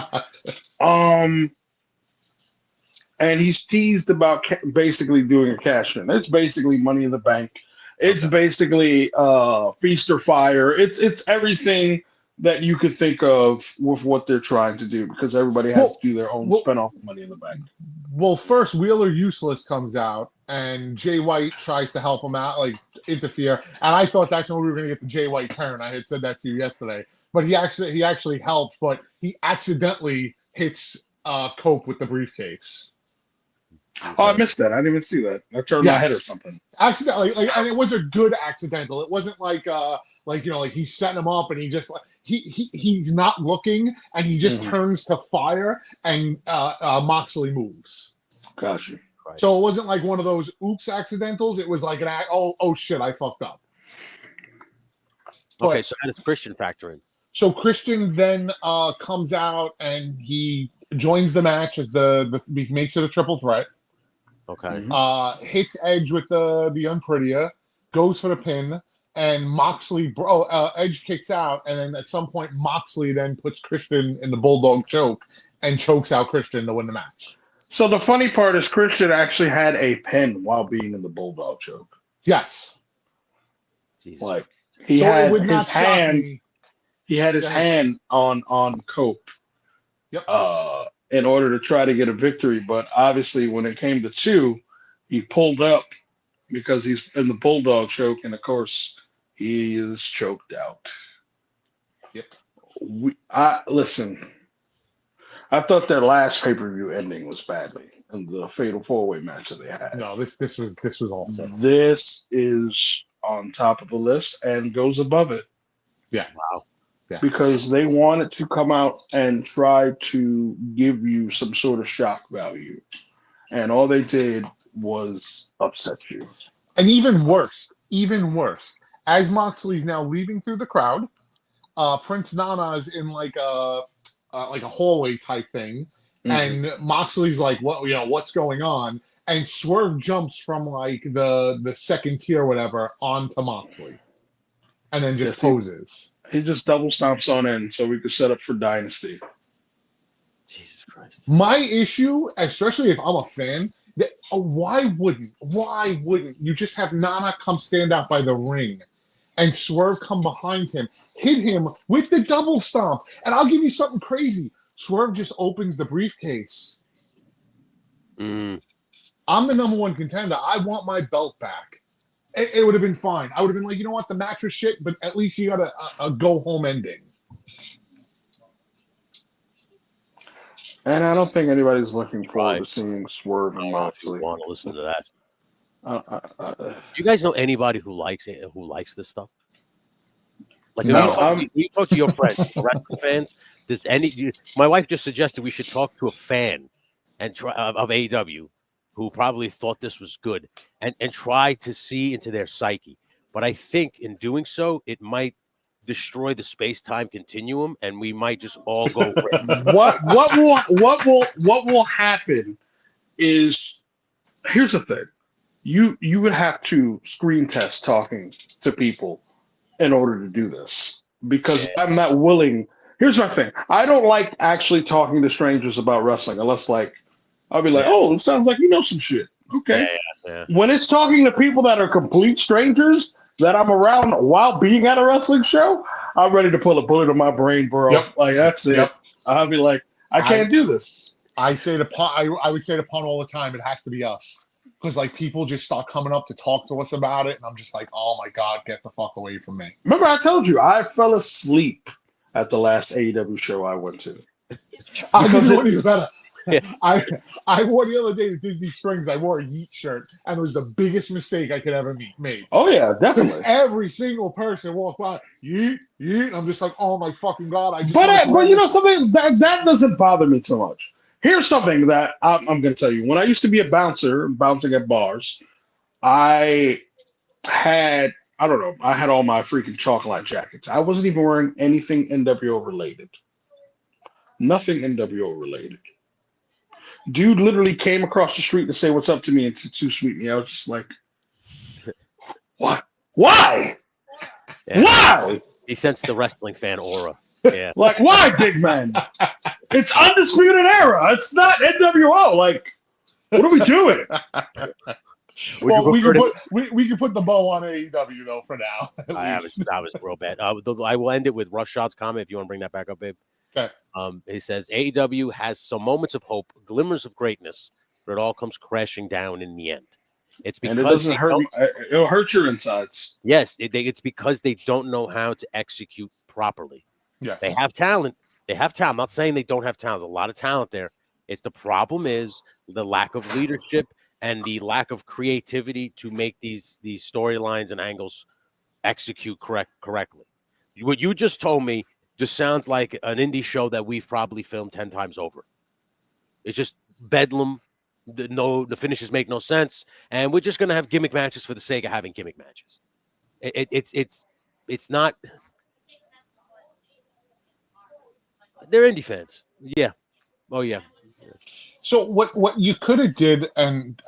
And he's teased about basically doing a cash in. It's basically Money in the Bank. It's basically Feast or Fire. It's everything that you could think of with what they're trying to do because everybody has to do their own spin-off of Money in the Bank. Well, first Wheeler Useless comes out and Jay White tries to help him out, like interfere. And I thought that's when we were going to get the Jay White turn. I had said that to you yesterday, but he actually helped, but he accidentally hits Cope with the briefcase. Oh, I missed that. I didn't even see that. I turned my head or something. Accidentally, and it was a good accidental. It wasn't like he's setting him up and he just he's not looking and he just turns to fire and Moxley moves. Gotcha. Right. So it wasn't like one of those oops accidentals. It was like oh shit, I fucked up. Okay, so how does Christian factor in? So Christian then comes out and he joins the match as he makes it a triple threat. Okay. Hits Edge with the Unprettier, goes for the pin, and Moxley, Edge kicks out, and then at some point Moxley then puts Christian in the Bulldog choke and chokes out Christian to win the match. So the funny part is Christian actually had a pen while being in the Bulldog choke. Yes. Jesus. Like he had his hand. Me. He had his hand on Cope. Yep. In order to try to get a victory, but obviously when it came to 2, he pulled up because he's in the Bulldog choke, and of course he is choked out. Yep. Listen. I thought their last pay-per-view ending was badly in the Fatal 4-Way match that they had. No, this was awesome. This is on top of the list and goes above it. Yeah. Wow. Yeah. Because they wanted to come out and try to give you some sort of shock value. And all they did was upset you. And even worse, as Moxley's now leaving through the crowd, Prince Nana's in like a hallway type thing, and Moxley's like, what's going on? And Swerve jumps from like the second tier or whatever onto Moxley, and then just poses. He just double stomps on in so we could set up for Dynasty. Jesus Christ. My issue, especially if I'm a fan, why wouldn't you just have Nana come stand out by the ring and Swerve come behind him, hit him with the double stomp? And I'll give you something crazy. Swerve just opens the briefcase. I'm the number 1 contender. I want my belt back. It would have been fine. I would have been like, you know what, the match was shit, but at least you got a go-home ending. And I don't think anybody's looking forward to seeing Swerve and Moxley. Want to listen to that? Do you guys know anybody who likes this stuff? Like, if you talk to your friends, wrestling fans. My wife just suggested we should talk to a fan and of AEW who probably thought this was good and try to see into their psyche. But I think in doing so, it might destroy the space-time continuum, and we might just all go. What will happen is, here's the thing: you would have to screen test talking to people in order to do this, because I'm not willing. Here's my thing: I don't like actually talking to strangers about wrestling unless I'll be like, oh, it sounds like you know some shit. Okay. Yeah. When it's talking to people that are complete strangers that I'm around while being at a wrestling show, I'm ready to pull a bullet in my brain, bro. Yep. Like, that's it. Yep. I'll be like, I can't do this. I would say to Pun all the time, it has to be us. Because like people just start coming up to talk to us about it, and I'm just like, oh my God, get the fuck away from me. Remember, I told you I fell asleep at the last AEW show I went to. I'll give you one even better. I wore the other day to Disney Springs. I wore a Yeet shirt, and it was the biggest mistake I could ever made. Oh yeah, definitely. Every single person walked by, Yeet, Yeet. And I'm just like, oh my fucking God! But you know something that doesn't bother me too much. Here's something that I'm going to tell you. When I used to be a bouncer, bouncing at bars, I had all my freaking chocolate jackets. I wasn't even wearing anything NWO related. Nothing NWO related. Dude literally came across the street to say what's up to me and to sweet me. I was just like, what? Why? Yeah. Why? He sensed the wrestling fan aura. Yeah. Like, why, big man? It's Undisputed Era. It's not NWO. Like, what are we doing? Well, we can put the bow on AEW though for now. That was real bad. I will end it with Roughshot's comment if you want to bring that back up, babe. Okay. He says AEW has some moments of hope, glimmers of greatness, but it all comes crashing down in the end. It's because it doesn't hurt. It'll hurt your insides. Yes, it's because they don't know how to execute properly. Yes. They have talent. I'm not saying they don't have talent. There's a lot of talent there. It's the problem is the lack of leadership and the lack of creativity to make these storylines and angles execute correctly. What you just told me just sounds like an indie show that we've probably filmed 10 times over. It's just bedlam. The finishes make no sense, and we're just gonna have gimmick matches for the sake of having gimmick matches. It's not. They're indie fans. Yeah. Oh yeah. So what you could have did, and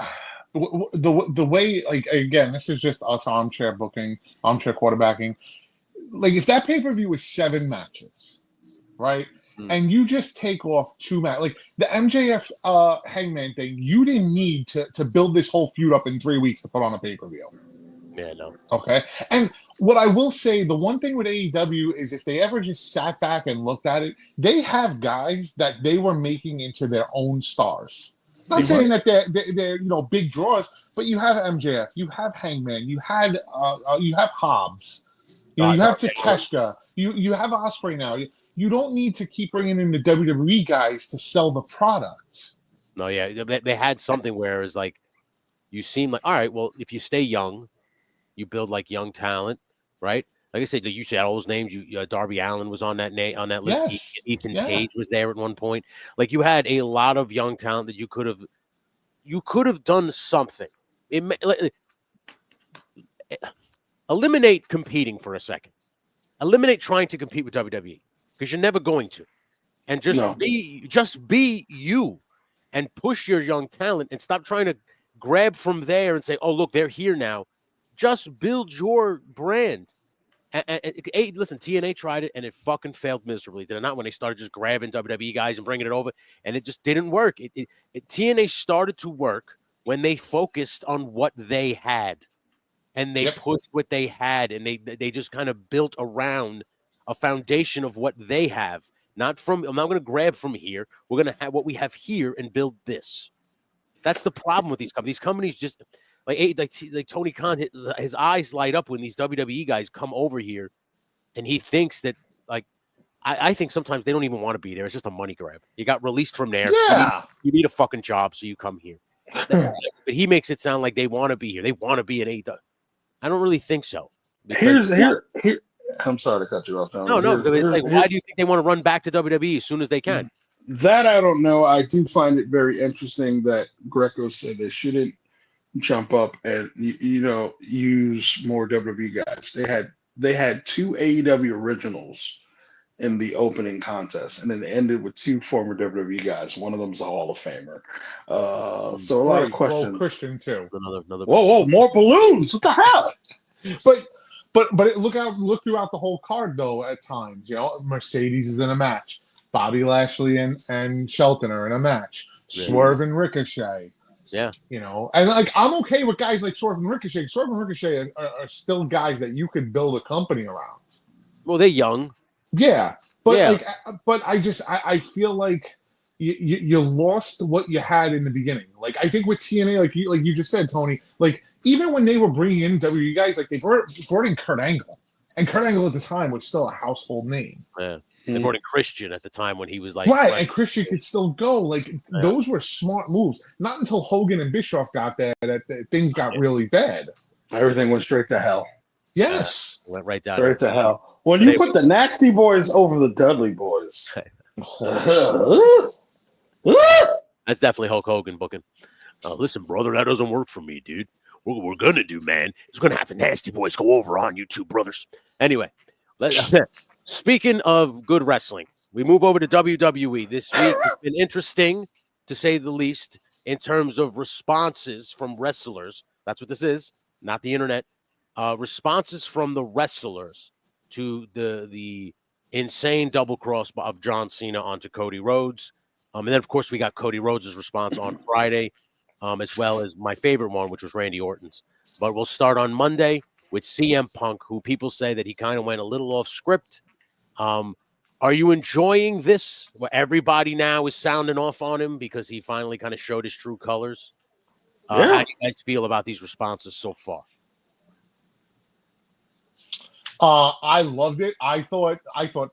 the way, like, again, this is just us armchair booking, armchair quarterbacking. Like, if that pay-per-view was 7 matches, right? And you just take off 2 matches, like the MJF Hangman thing, you didn't need to build this whole feud up in 3 weeks to put on a pay-per-view. Yeah, no. Okay. And what I will say, the one thing with AEW is if they ever just sat back and looked at it, they have guys that they were making into their own stars. Not saying that they're big draws, but you have MJF, you have Hangman, you have Hobbs, you have Takeshita, you have Ospreay now. You don't need to keep bringing in the WWE guys to sell the product. No, yeah, they had something where it's like you seem like, all right, well, if you stay young, you build like young talent, right? Like I said, you said all those names. Darby Allin was on that list. Yes. Ethan Page was there at one point. Like you had a lot of young talent that you could have done something. Eliminate competing for a second. Eliminate trying to compete with WWE because you're never going to, and just be you, and push your young talent and stop trying to grab from there and say, oh look, they're here now. Just build your brand. And listen, TNA tried it and it fucking failed miserably. Did it not? When they started just grabbing WWE guys and bringing it over, and it just didn't work. TNA started to work when they focused on what they had, and they pushed what they had, and they just kind of built around a foundation of what they have. I'm not going to grab from here. We're going to have what we have here and build this. That's the problem with these companies. These companies just. Like Tony Khan, his eyes light up when these WWE guys come over here, and he thinks that, like, I think sometimes they don't even want to be there. It's just a money grab. You got released from there. Yeah. You need a fucking job, so you come here. But he makes it sound like they want to be here. They want to be an AEW. I don't really think so. Here. I'm sorry to cut you off. No. Why do you think they want to run back to WWE as soon as they can? That I don't know. I do find it very interesting that Greco said they shouldn't jump up and use more WWE guys. They had 2 AEW originals in the opening contest, and then it ended with 2 former WWE guys. One of them's a Hall of Famer. So a lot of questions. Well, Christian too. Another. Whoa! More balloons! What the hell? But look throughout the whole card though. At times, Mercedes is in a match. Bobby Lashley and Shelton are in a match. Yeah. Swerve and Ricochet. Yeah. And like I'm okay with guys like Swerve and Ricochet. Swerve and Ricochet are still guys that you could build a company around. Well, they're young. Yeah. But I feel like you lost what you had in the beginning. Like I think with TNA, like you just said, Tony, like even when they were bringing in WWE guys, like they brought in Kurt Angle. And Kurt Angle at the time was still a household name. Yeah. They brought in Christian at the time when he was like right, and Christian could still go. Like those were smart moves. Not until Hogan and Bischoff got there that things got really bad. Everything went straight to hell. Yes, went right down. Straight to hell. When you put the Nasty Boys over the Dudley Boys, that's definitely Hulk Hogan booking. Listen, brother, that doesn't work for me, dude. What we're gonna do, man, is we're gonna have the Nasty Boys go over on you two brothers. Anyway. Speaking of good wrestling, we move over to WWE. This week has been interesting, to say the least, in terms of responses from wrestlers. That's what this is, not the internet. Responses from the wrestlers to the insane double cross of John Cena onto Cody Rhodes. And then, of course, we got Cody Rhodes' response on Friday, as well as my favorite one, which was Randy Orton's. But we'll start on Monday with CM Punk, who people say that he kind of went a little off script. Are you enjoying this? Where everybody now is sounding off on him because he finally kind of showed his true colors. How do you guys feel about these responses so far? I loved it. I thought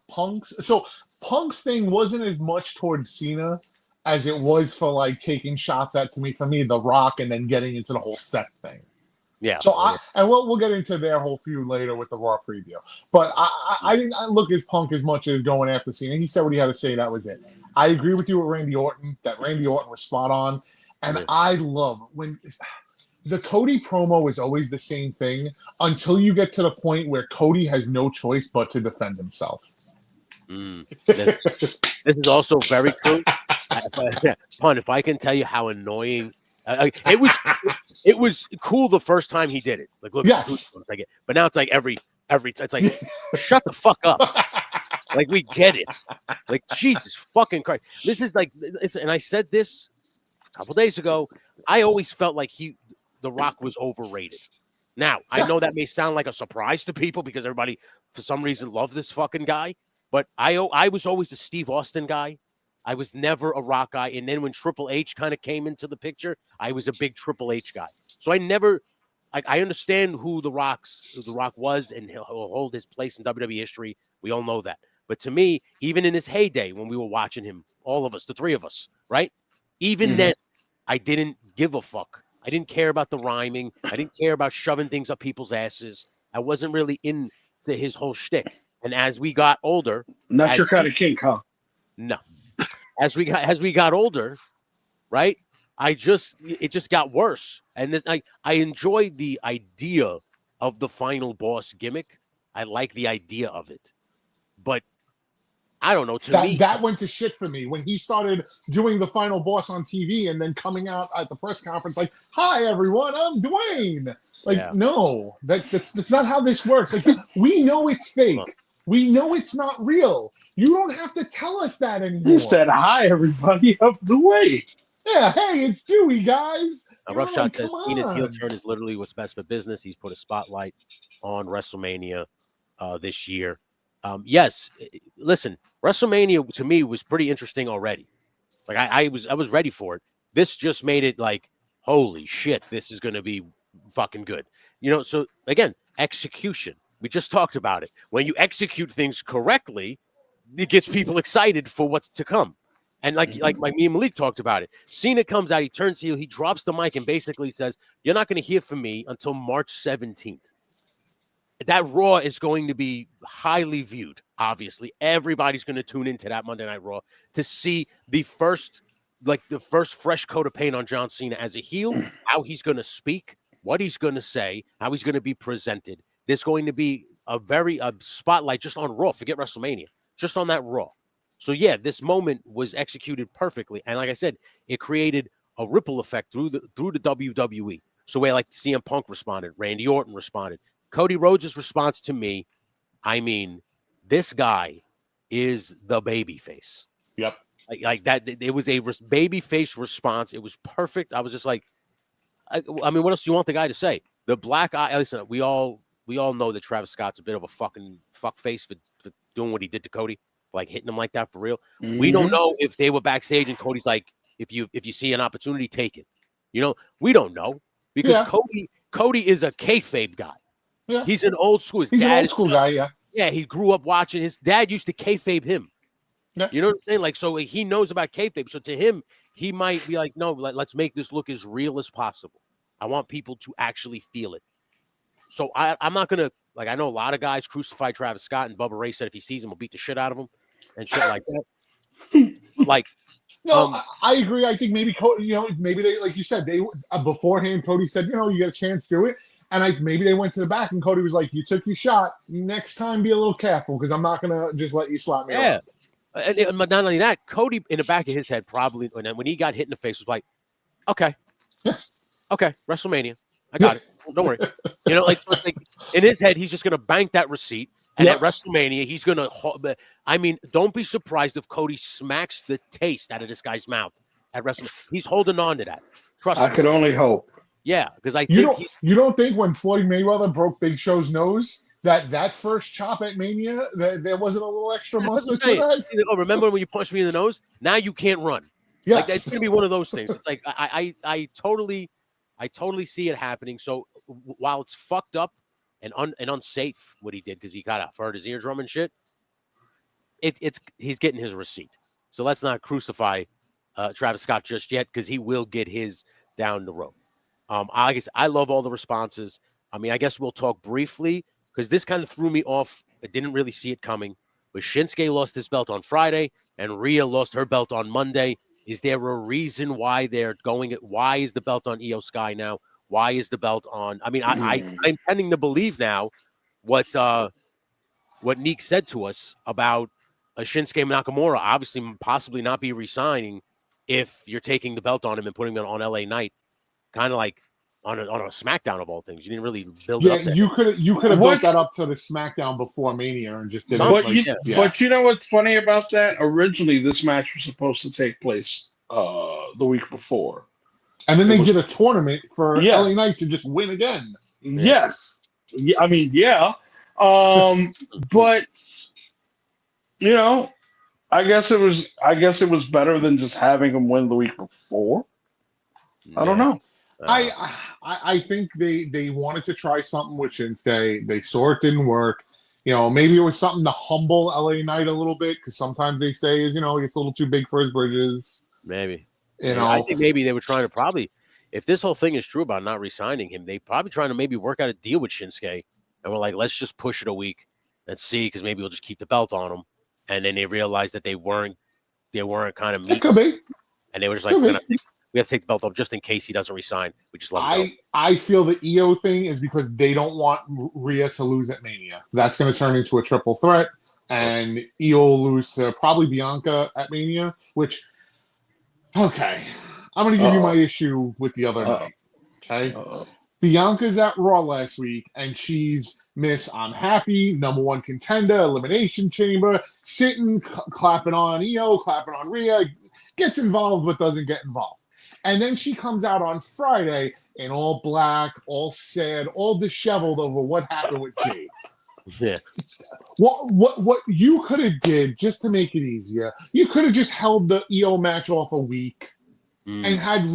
Punk's thing wasn't as much towards Cena as it was for like taking shots at, for me, The Rock, and then getting into the whole Seth thing. Yeah. So we'll get into their whole feud later with the Raw preview. But I didn't look at Punk as much as going after Cena. He said what he had to say. That was it. I agree with you with Randy Orton. That Randy Orton was spot on, and I love when the Cody promo is always the same thing until you get to the point where Cody has no choice but to defend himself. This is also very true. Pun, if I can tell you how annoying It was cool the first time he did it. Like, look, Yes. like, but now it's like every it's like, shut the fuck up. Like, we get it. Like, Jesus fucking Christ. This is like, and I said this a couple days ago. I always felt like The Rock was overrated. Now, I know that may sound like a surprise to people because everybody, for some reason, loved this fucking guy. But I was always a Steve Austin guy. I was never a Rock guy. And then when Triple H kind of came into the picture, I was a big Triple H guy. So I understand who The Rock was, and he'll hold his place in WWE history. We all know that. But to me, even in his heyday, when we were watching him, all of us, the three of us, right? Even then, I didn't give a fuck. I didn't care about the rhyming. I didn't care about shoving things up people's asses. I wasn't really into his whole shtick. And as we got older, not your kind of kink, huh? No. As we got older, right? It just got worse. And I enjoyed the idea of the final boss gimmick. I like the idea of it. But I don't know. That went to shit for me when he started doing the final boss on TV and then coming out at the press conference like, "Hi everyone, I'm Dwayne." Like, no, that's not how this works. Like, we know it's fake. We know it's not real. You don't have to tell us that anymore. He said, "Hi everybody, I'm Dwayne." Yeah, hey, it's Dewey, guys. Rough Shot says Cena's heel turn is literally what's best for business. He's put a spotlight on WrestleMania this year. Yes, listen, WrestleMania to me was pretty interesting already. Like I was ready for it. This just made it like, holy shit, this is going to be fucking good. So again, execution. We just talked about it. When you execute things correctly, it gets people excited for what's to come. And like me and Malik talked about it. Cena comes out, he turns heel, he drops the mic and basically says, "You're not going to hear from me until March 17th. That Raw is going to be highly viewed, obviously. Everybody's going to tune into that Monday Night Raw to see the first fresh coat of paint on John Cena as a heel, how he's going to speak, what he's going to say, how he's going to be presented. There's going to be a spotlight just on Raw. Forget WrestleMania. Just on that Raw. So, yeah, this moment was executed perfectly. And like I said, it created a ripple effect through the WWE. So where like CM Punk responded, Randy Orton responded. Cody Rhodes' response to me, I mean, this guy is the babyface. Yep. Like that. It was a babyface response. It was perfect. I was just like, I mean, what else do you want the guy to say? The black eye. Listen, we all know that Travis Scott's a bit of a fucking fuckface for doing what he did to Cody, like hitting him like that for real. Mm-hmm. We don't know if they were backstage and Cody's like, if you see an opportunity, take it. We don't know because Cody is a kayfabe guy. Yeah. He's an old school. He's an old school guy, yeah. Yeah, he grew up watching. His dad used to kayfabe him. Yeah. You know what I'm saying? Like, so he knows about kayfabe. So to him, he might be like, no, let's make this look as real as possible. I want people to actually feel it. So I'm not going to, like, I know a lot of guys crucify Travis Scott, and Bubba Ray said if he sees him, he'll beat the shit out of him and shit like that. Like, no, I agree. I think maybe Cody, maybe they, like you said, they beforehand, Cody said, you get a chance to do it. And maybe they went to the back and Cody was like, "You took your shot. Next time, be a little careful because I'm not going to just let you slap me around." And not only that, Cody in the back of his head probably, when he got hit in the face, was like, okay, WrestleMania. I got it. Don't worry. So it's like in his head, he's just going to bank that receipt. And at WrestleMania, he's going to, I mean, don't be surprised if Cody smacks the taste out of this guy's mouth at WrestleMania. He's holding on to that. Trust me. I could only hope. Yeah, because you don't think when Floyd Mayweather broke Big Show's nose that first chop at Mania there wasn't a little extra mustard to that? Oh, remember when you punched me in the nose? Now you can't run. Yes. Like, it's gonna be one of those things. It's like I totally see it happening. So while it's fucked up and unsafe what he did because he got hurt his eardrum and shit, he's getting his receipt. So let's not crucify Travis Scott just yet because he will get his down the road. I love all the responses. I mean, I guess we'll talk briefly because this kind of threw me off. I didn't really see it coming. But Shinsuke lost his belt on Friday and Rhea lost her belt on Monday. Is there a reason why they're going it? Why is the belt on Io Sky now? Why is the belt on? I mean, I'm tending to believe now what Neek said to us about Shinsuke Nakamura obviously possibly not be re-signing if you're taking the belt on him and putting it on LA Knight kind of like on a SmackDown of all things. You didn't really build Yeah, it up. you could have built What's- that up for the SmackDown before Mania and just did it. But, Like, but you know what's funny about that? Originally, this match was supposed to take place the week before. and then it they was- did a tournament for Yes. LA Knight to just win again. Yes. Yeah, I mean, yeah. But you know, I guess it was better than just having him win the week before. I don't know. I think they wanted to try something with Shinsuke. They saw it didn't work. You know, maybe it was something to humble LA Knight a little bit, because sometimes they say, you know, he's a little too big for his bridges. Maybe. You know, I think maybe they were trying to probably, if this whole thing is true about not re-signing him, they probably trying to maybe work out a deal with Shinsuke, and we're like, let's just push it a week and see, because maybe we'll just keep the belt on him. And then they realized that they weren't kind of it meeting, could be. and they were just like, we have to take the belt off just in case he doesn't resign. We just let him go. I feel the EO thing is because they don't want Rhea to lose at Mania. That's going to turn into a triple threat, and EO will lose to probably Bianca at Mania, which, okay, I'm going to give you my issue with the other night. Okay? Bianca's at Raw last week, and she's Miss I'm Happy, #1 contender, Elimination Chamber, sitting, clapping on EO, clapping on Rhea, gets involved but doesn't get involved. And then she comes out on Friday in all black, all sad, all disheveled over what happened with Jade. Yeah. What you could have did just to make it easier, you could have just held the EO match off a week and had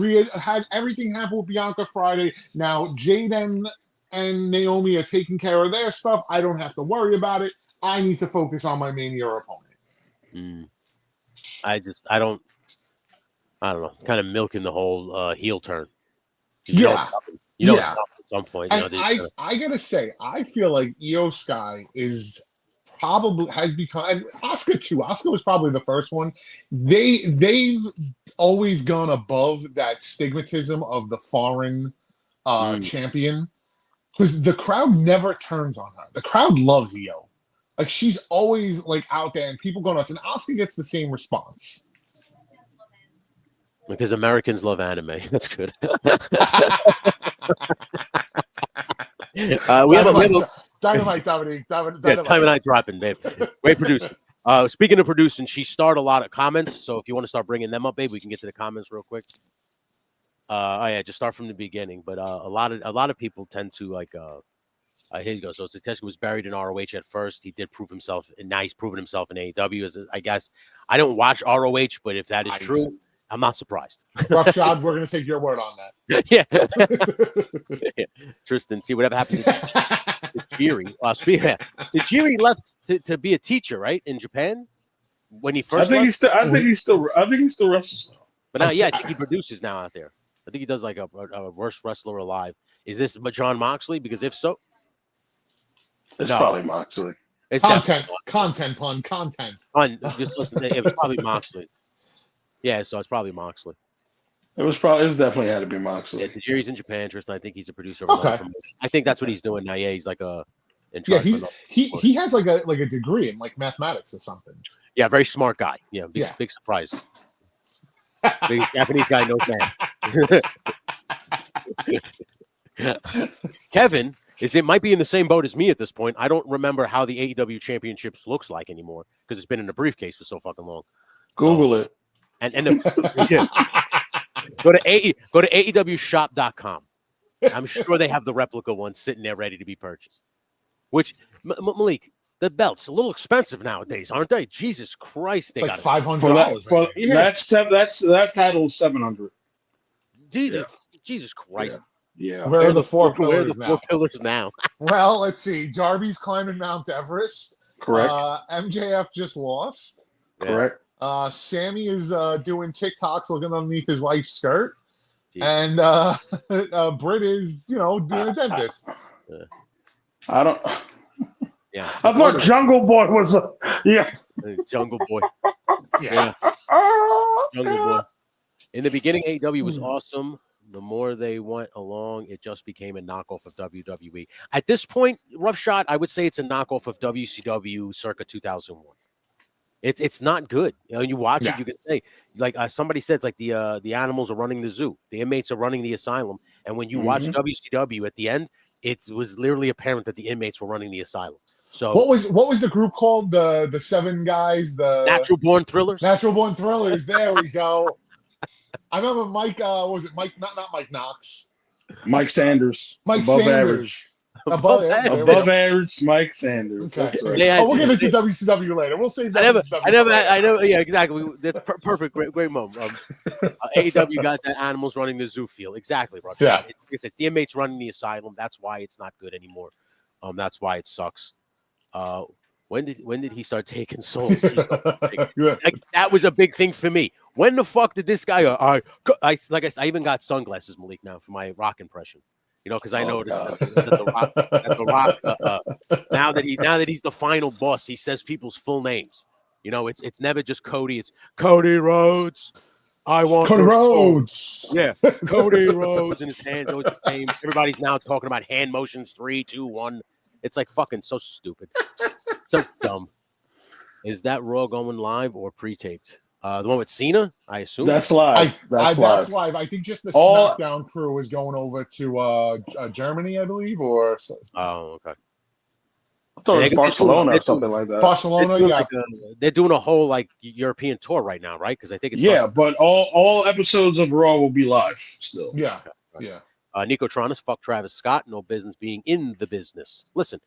everything happen with Bianca Friday. Now Jade and Naomi are taking care of their stuff. I don't have to worry about it. I need to focus on my Mania opponent. I don't know, kind of milking the whole heel turn. Yeah. It's at some point. And I gotta say, I feel like Io Sky has become, and Asuka too. Asuka was probably the first one. They've always gone above that stigmatism of the foreign champion, because the crowd never turns on her. The crowd loves Io. Like, she's always like out there, and people go nuts. And Asuka gets the same response. Because Americans love anime. That's good. Dynamite, Dominique. Yeah, time and I dropping, babe. Great producer. Speaking of producing, she started a lot of comments. So if you want to start bringing them up, babe, we can get to the comments real quick. Just start from the beginning. But a lot of people tend to like. Here you go. So Tetsuya was buried in ROH at first. He did prove himself, and now he's proven himself in AEW. I guess I don't watch ROH, but if that is true, I'm not surprised. Roughshod, we're going to take your word on that. Yeah. Tristan, see whatever happened to Tajiri. Tajiri left to be a teacher, right, in Japan when he first. I think he still wrestles now. But now, I think he produces now out there. I think he does like a worst wrestler alive. Is this John Moxley? Because if so, it's probably Moxley. It's content. Just listen. It was probably Moxley. Yeah, so it's probably Moxley. It definitely had to be Moxley. Yeah, Tajiri's in Japan, Tristan. I think he's a producer. I think that's what he's doing now. Yeah, he's like he has like a degree in like mathematics or something. Yeah, very smart guy. Yeah, big surprise. Big Japanese guy knows math. Kevin it might be in the same boat as me at this point. I don't remember how the AEW Championships looks like anymore because it's been in a briefcase for so fucking long. Google it. And go to AEWshop.com. I'm sure they have the replica one sitting there ready to be purchased. Which Malik, the belts a little expensive nowadays, aren't they? Jesus Christ, they got $500. That title is $700. Jesus Christ. Yeah. Where are the four pillars now? Well, let's see. Darby's climbing Mount Everest. Correct. MJF just lost. Correct. Sammy is doing TikToks looking underneath his wife's skirt. Jeez. And Britt is, doing a dentist. I don't. Yeah. I thought Jungle Boy was Jungle Boy. Yeah. Jungle Boy. In the beginning, AEW was awesome. The more they went along, it just became a knockoff of WWE. At this point, Roughshod, I would say it's a knockoff of WCW circa 2001. It's not good. You watch Yeah. it, you can say, like somebody said, it's like the animals are running the zoo, the inmates are running the asylum, and when you watch WCW at the end, it was literally apparent that the inmates were running the asylum. So what was the group called? The seven guys, the Natural Born Thrillers. Natural Born Thrillers. There we go. I remember Mike. Was it Mike? Not Mike Knox. Mike Sanders. Mike above Sanders. average. Above Average Mike Sanders. Okay. That's right. Yeah, We'll get into WCW later. We'll save WCW. I never. Yeah, exactly. That's perfect. Great moment. AEW got the animals running the zoo feel. Exactly, bro. Yeah. It's the inmates running the asylum. That's why it's not good anymore. That's why it sucks. When did he start taking souls? That was a big thing for me. When the fuck did this guy? I even got sunglasses, Malik, now for my Rock impression. You know, because I noticed that the Rock now that he's the final boss, he says people's full names. You know, it's never just Cody. It's Cody Rhodes. I want Cody Rhodes. Soul. Yeah, Cody Rhodes, and his hand goes the same. Everybody's now talking about hand motions. 3, 2, 1. It's like fucking so stupid, so dumb. Is that Raw going live or pre-taped? The one with Cena, I assume. That's live. That's live. I think just the SmackDown crew is going over to Germany, I believe, or. Oh, okay. I thought it was Barcelona or something like that. Barcelona, yeah. They're doing a whole like European tour right now, right? Because I think it's but all episodes of Raw will be live still. Yeah, okay. Yeah. Nico Tronis, fuck Travis Scott, no business being in the business. Listen,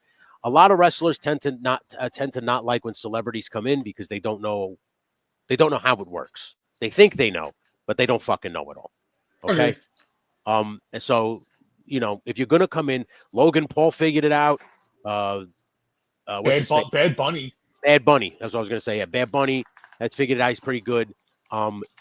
a lot of wrestlers tend to not like when celebrities come in because they don't know how it works. They think they know, but they don't fucking know it all. Okay. And so, if you're gonna come in, Logan Paul figured it out. Bad Bunny. Bad Bunny. That's what I was gonna say. Yeah, Bad Bunny. That's figured it out. He's pretty good.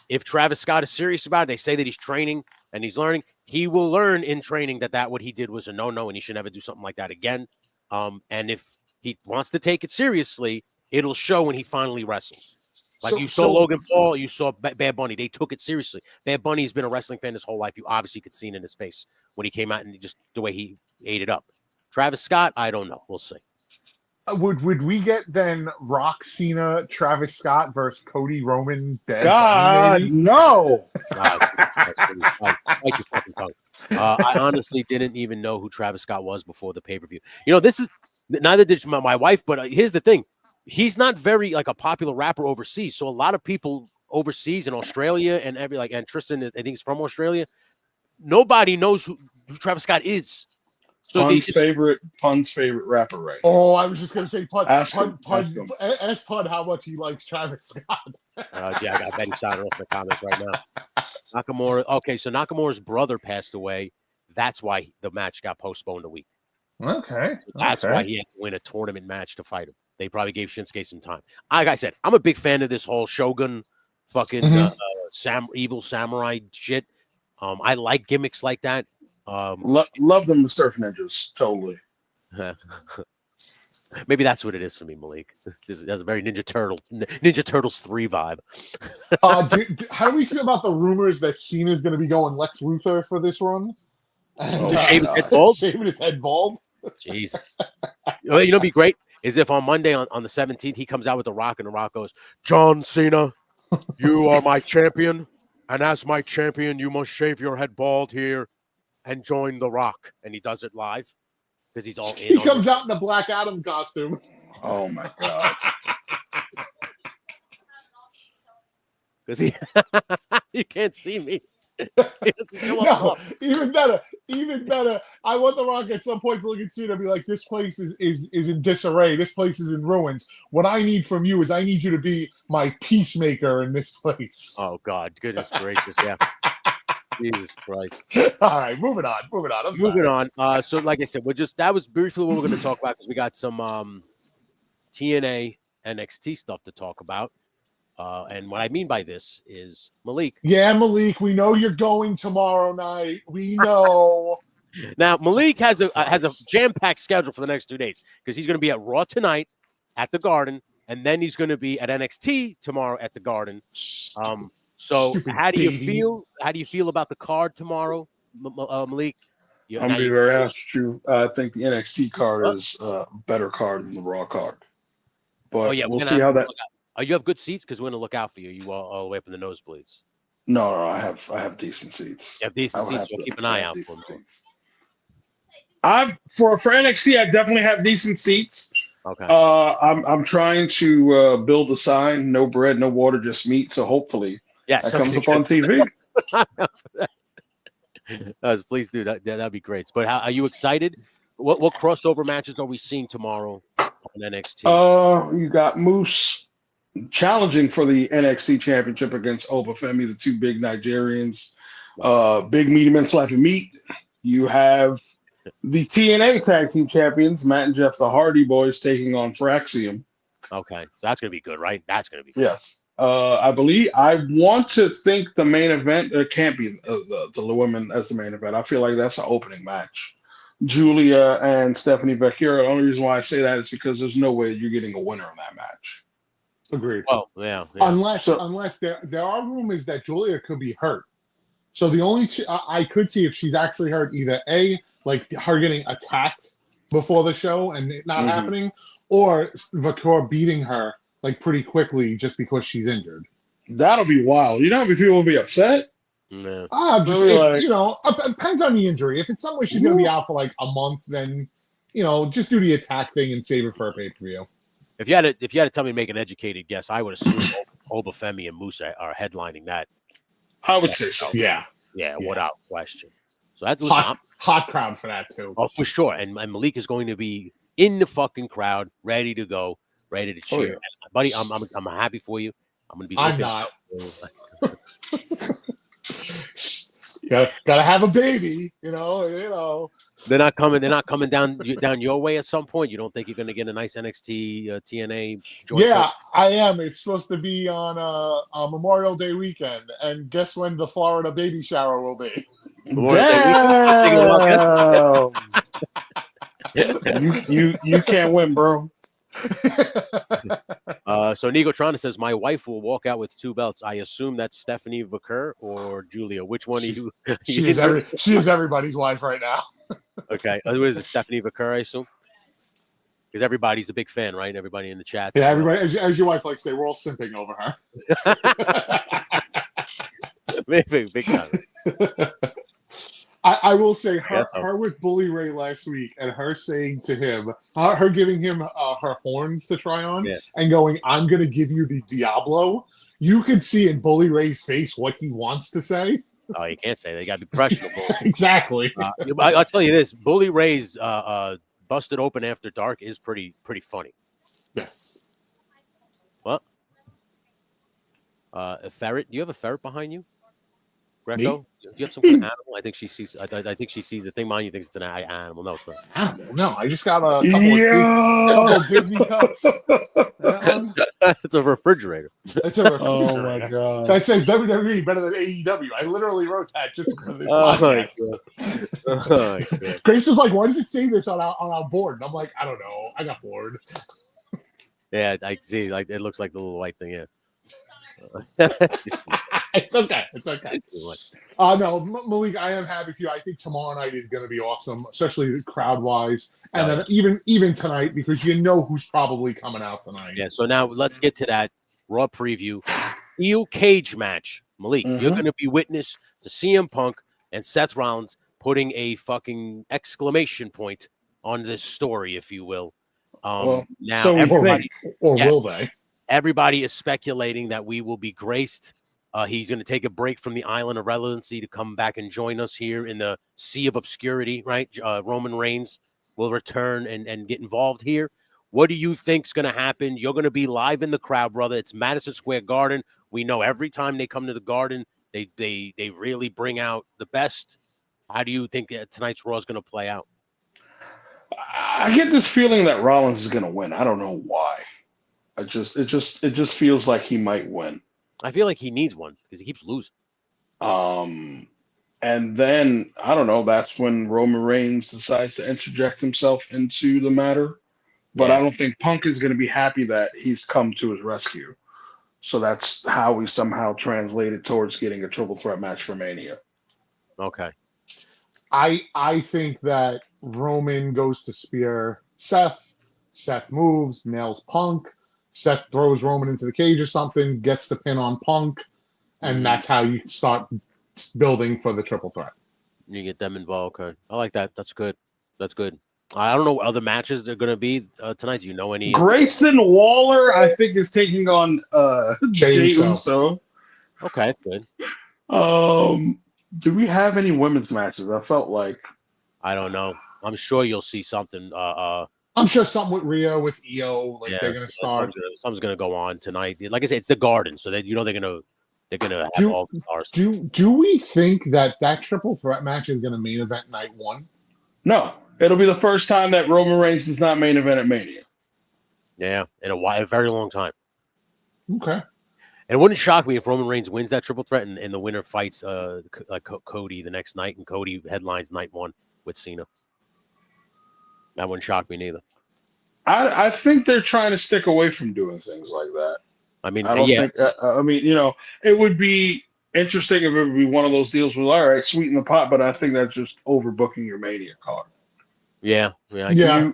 If Travis Scott is serious about it, they say that he's training and he's learning. He will learn in training that what he did was a no-no and he should never do something like that again. And if he wants to take it seriously, it'll show when he finally wrestles. Like you saw Logan Paul, you saw Bad Bunny. They took it seriously. Bad Bunny has been a wrestling fan his whole life. You obviously could see it in his face when he came out and just the way he ate it up. Travis Scott, I don't know. We'll see. Would we get then Rock, Cena, Travis Scott versus Cody, Roman, Bad God, Bunny, no. Bite your fucking tongue. I honestly didn't even know who Travis Scott was before the pay-per-view. This is neither did my wife, but here's the thing. He's not very like a popular rapper overseas. So a lot of people overseas in Australia and and Tristan, I think he's from Australia. Nobody knows who Travis Scott is. So Pun's favorite rapper, right? Oh, I was just gonna say Pun. Ask Pun how much he likes Travis Scott. Yeah, I got Betty signing off in the comments right now. Nakamura. Okay, so Nakamura's brother passed away. That's why the match got postponed a week. Okay. That's why he had to win a tournament match to fight him. They probably gave Shinsuke some time. Like I said, I'm a big fan of this whole Shogun fucking evil samurai shit. I like gimmicks like that. Love them, the Surf Ninjas, totally. Maybe that's what it is for me, Malik. That's a very Ninja Turtles 3 vibe. How do we feel about the rumors that Cena's going to be going Lex Luthor for this run? Shaving his head bald? Shaving his head bald? Jesus. It'd be great is if on Monday on the 17th he comes out with The Rock and The Rock goes, John Cena, you are my champion. And as my champion, you must shave your head bald here and join The Rock. And he does it live because he's all in. He comes out in a Black Adam costume. Oh, my God. Because you can't see me. No, even better. I want The Rock at some point to look at Cena and be like, this place is in disarray. This place is in ruins. What I need from you is I need you to be my peacemaker in this place. Oh, God. Goodness gracious. Yeah. Jesus Christ. All right, moving on. Moving on. So, like I said, that was briefly what we're going to talk about because we got some TNA NXT stuff to talk about. And what I mean by this is Malik. Yeah, Malik, we know you're going tomorrow night. We know. Now, Malik has a jam-packed schedule for the next 2 days because he's going to be at Raw tonight at the Garden, and then he's going to be at NXT tomorrow at the Garden. So how do you feel? How do you feel about the card tomorrow, Malik? I'm going to be very honest with you. I think the NXT card is a better card than the Raw card. But we'll see how that. You have good seats because we're gonna look out for you. You all the way up in the nosebleeds. No, I have decent seats. You have decent seats, so keep an eye out for them. For NXT, I definitely have decent seats. Okay. I'm trying to build a sign: no bread, no water, just meat. So hopefully, that comes up on TV. Please do that'd be great. But are you excited? What crossover matches are we seeing tomorrow on NXT? You got Moose challenging for the NXT Championship against Obafemi, the two big Nigerians. Big Meaty Men slapping meat. You have the TNA Tag Team Champions, Matt and Jeff, the Hardy Boys, taking on Fraxium. Okay, so that's gonna be good, right? That's gonna be good. Yes. I want to think the main event, it can't be the women as the main event. I feel like that's an opening match. Julia and Stephanie Becker. The only reason why I say that is because there's no way you're getting a winner in that match. Agreed. Well, yeah. Unless there are rumors that Julia could be hurt. So the only I could see if she's actually hurt, either like her getting attacked before the show and it not happening, or Vakor beating her like pretty quickly just because she's injured. That'll be wild. You know how many people will be upset? No. It depends on the injury. If it's somewhere she's going to be out for like a month, then just do the attack thing and save it for a pay-per-view. If you had to tell me to make an educated guess, I would assume Obafemi and Musa are headlining that. I would say so. Yeah, without question. So that's hot crowd for that too. Oh, for sure. And Malik is going to be in the fucking crowd, ready to go, ready to cheer. Oh, yeah. Buddy, I'm happy for you. I'm going to be. I'm not. Gotta have a baby, They're not coming down your way at some point. You don't think you're going to get a nice NXT TNA joint? Yeah, I am. It's supposed to be on Memorial Day weekend, and guess when the Florida baby shower will be? You can't win, bro. So Nigotrana says my wife will walk out with 2 belts. I assume that's Stephanie Vaquer or Julia. Which one are you? She is everybody's wife right now. Okay, who is it? Stephanie Vaquer, I assume. Because everybody's a big fan, right? Everybody in the chat. Yeah, everybody, as your wife likes to say, we're all simping over her. big time. I will say her with Bully Ray last week and her saying to him, her giving him her horns to try on and going, I'm going to give you the Diablo. You could see in Bully Ray's face what he wants to say. Oh, you can't say that. You got to be questionable. Exactly. I'll tell you this. Bully Ray's Busted Open After Dark is pretty funny. Yes. What? A ferret? Do you have a ferret behind you? Greco? Do you have some kind of animal? I think she sees. I think she sees the thing. Mine, you think it's an animal? No, it's not. Animal? No, I just got a couple of Disney cups. It's a refrigerator. It's a refrigerator. Oh my god! That says WWE better than AEW. I literally wrote that just because of this podcast. Oh my god! Grace is like, "Why does it say this on our board?" And I'm like, "I don't know. I got bored." Yeah, I see. Like it looks like the little white thing. Yeah. It's okay. No, Malik, I am happy for you. I think tomorrow night is going to be awesome, especially crowd wise, and then even tonight because who's probably coming out tonight. Yeah. So now let's get to that Raw preview. Steel cage match, Malik. You're going to be witness to CM Punk and Seth Rollins putting a fucking exclamation point on this story, if you will. Now so everybody, will they? Everybody is speculating that we will be graced. He's going to take a break from the island of relevancy to come back and join us here in the sea of obscurity, right? Roman Reigns will return and get involved here. What do you think's going to happen? You're going to be live in the crowd, brother. It's Madison Square Garden. We know every time they come to the Garden, they really bring out the best. How do you think tonight's Raw is going to play out? I get this feeling that Rollins is going to win. I don't know why. It just feels like he might win. I feel like he needs one because he keeps losing. And then I don't know. That's when Roman Reigns decides to interject himself into the matter. But I don't think Punk is going to be happy that he's come to his rescue. So that's how we somehow translated towards getting a triple threat match for Mania. Okay. I think that Roman goes to spear Seth. Seth moves, nails Punk. Seth throws Roman into the cage or something, gets the pin on Punk, and that's how you start building for the triple threat. You get them involved. Okay. I like that. That's good. That's good. I don't know what other matches they're going to be tonight. Do you know any? Grayson Waller, I think, is taking on Jey Uso. Okay, good. Do we have any women's matches? I felt like I don't know. I'm sure you'll see something. I'm sure something with Rio, with EO, like they're gonna start. Something's gonna go on tonight. Like I said, it's the Garden, so that they're gonna have all the stars. Do we think that triple threat match is gonna main event night one? No, it'll be the first time that Roman Reigns does not main event at Mania. Yeah, in a very long time. Okay. And it wouldn't shock me if Roman Reigns wins that triple threat and the winner fights like Cody the next night, and Cody headlines night one with Cena. That wouldn't shock me neither. I think they're trying to stick away from doing things like that. I mean, I don't think. I mean, it would be interesting if it would be one of those deals where, all right, sweeten the pot, but I think that's just overbooking your Mania card. Yeah. You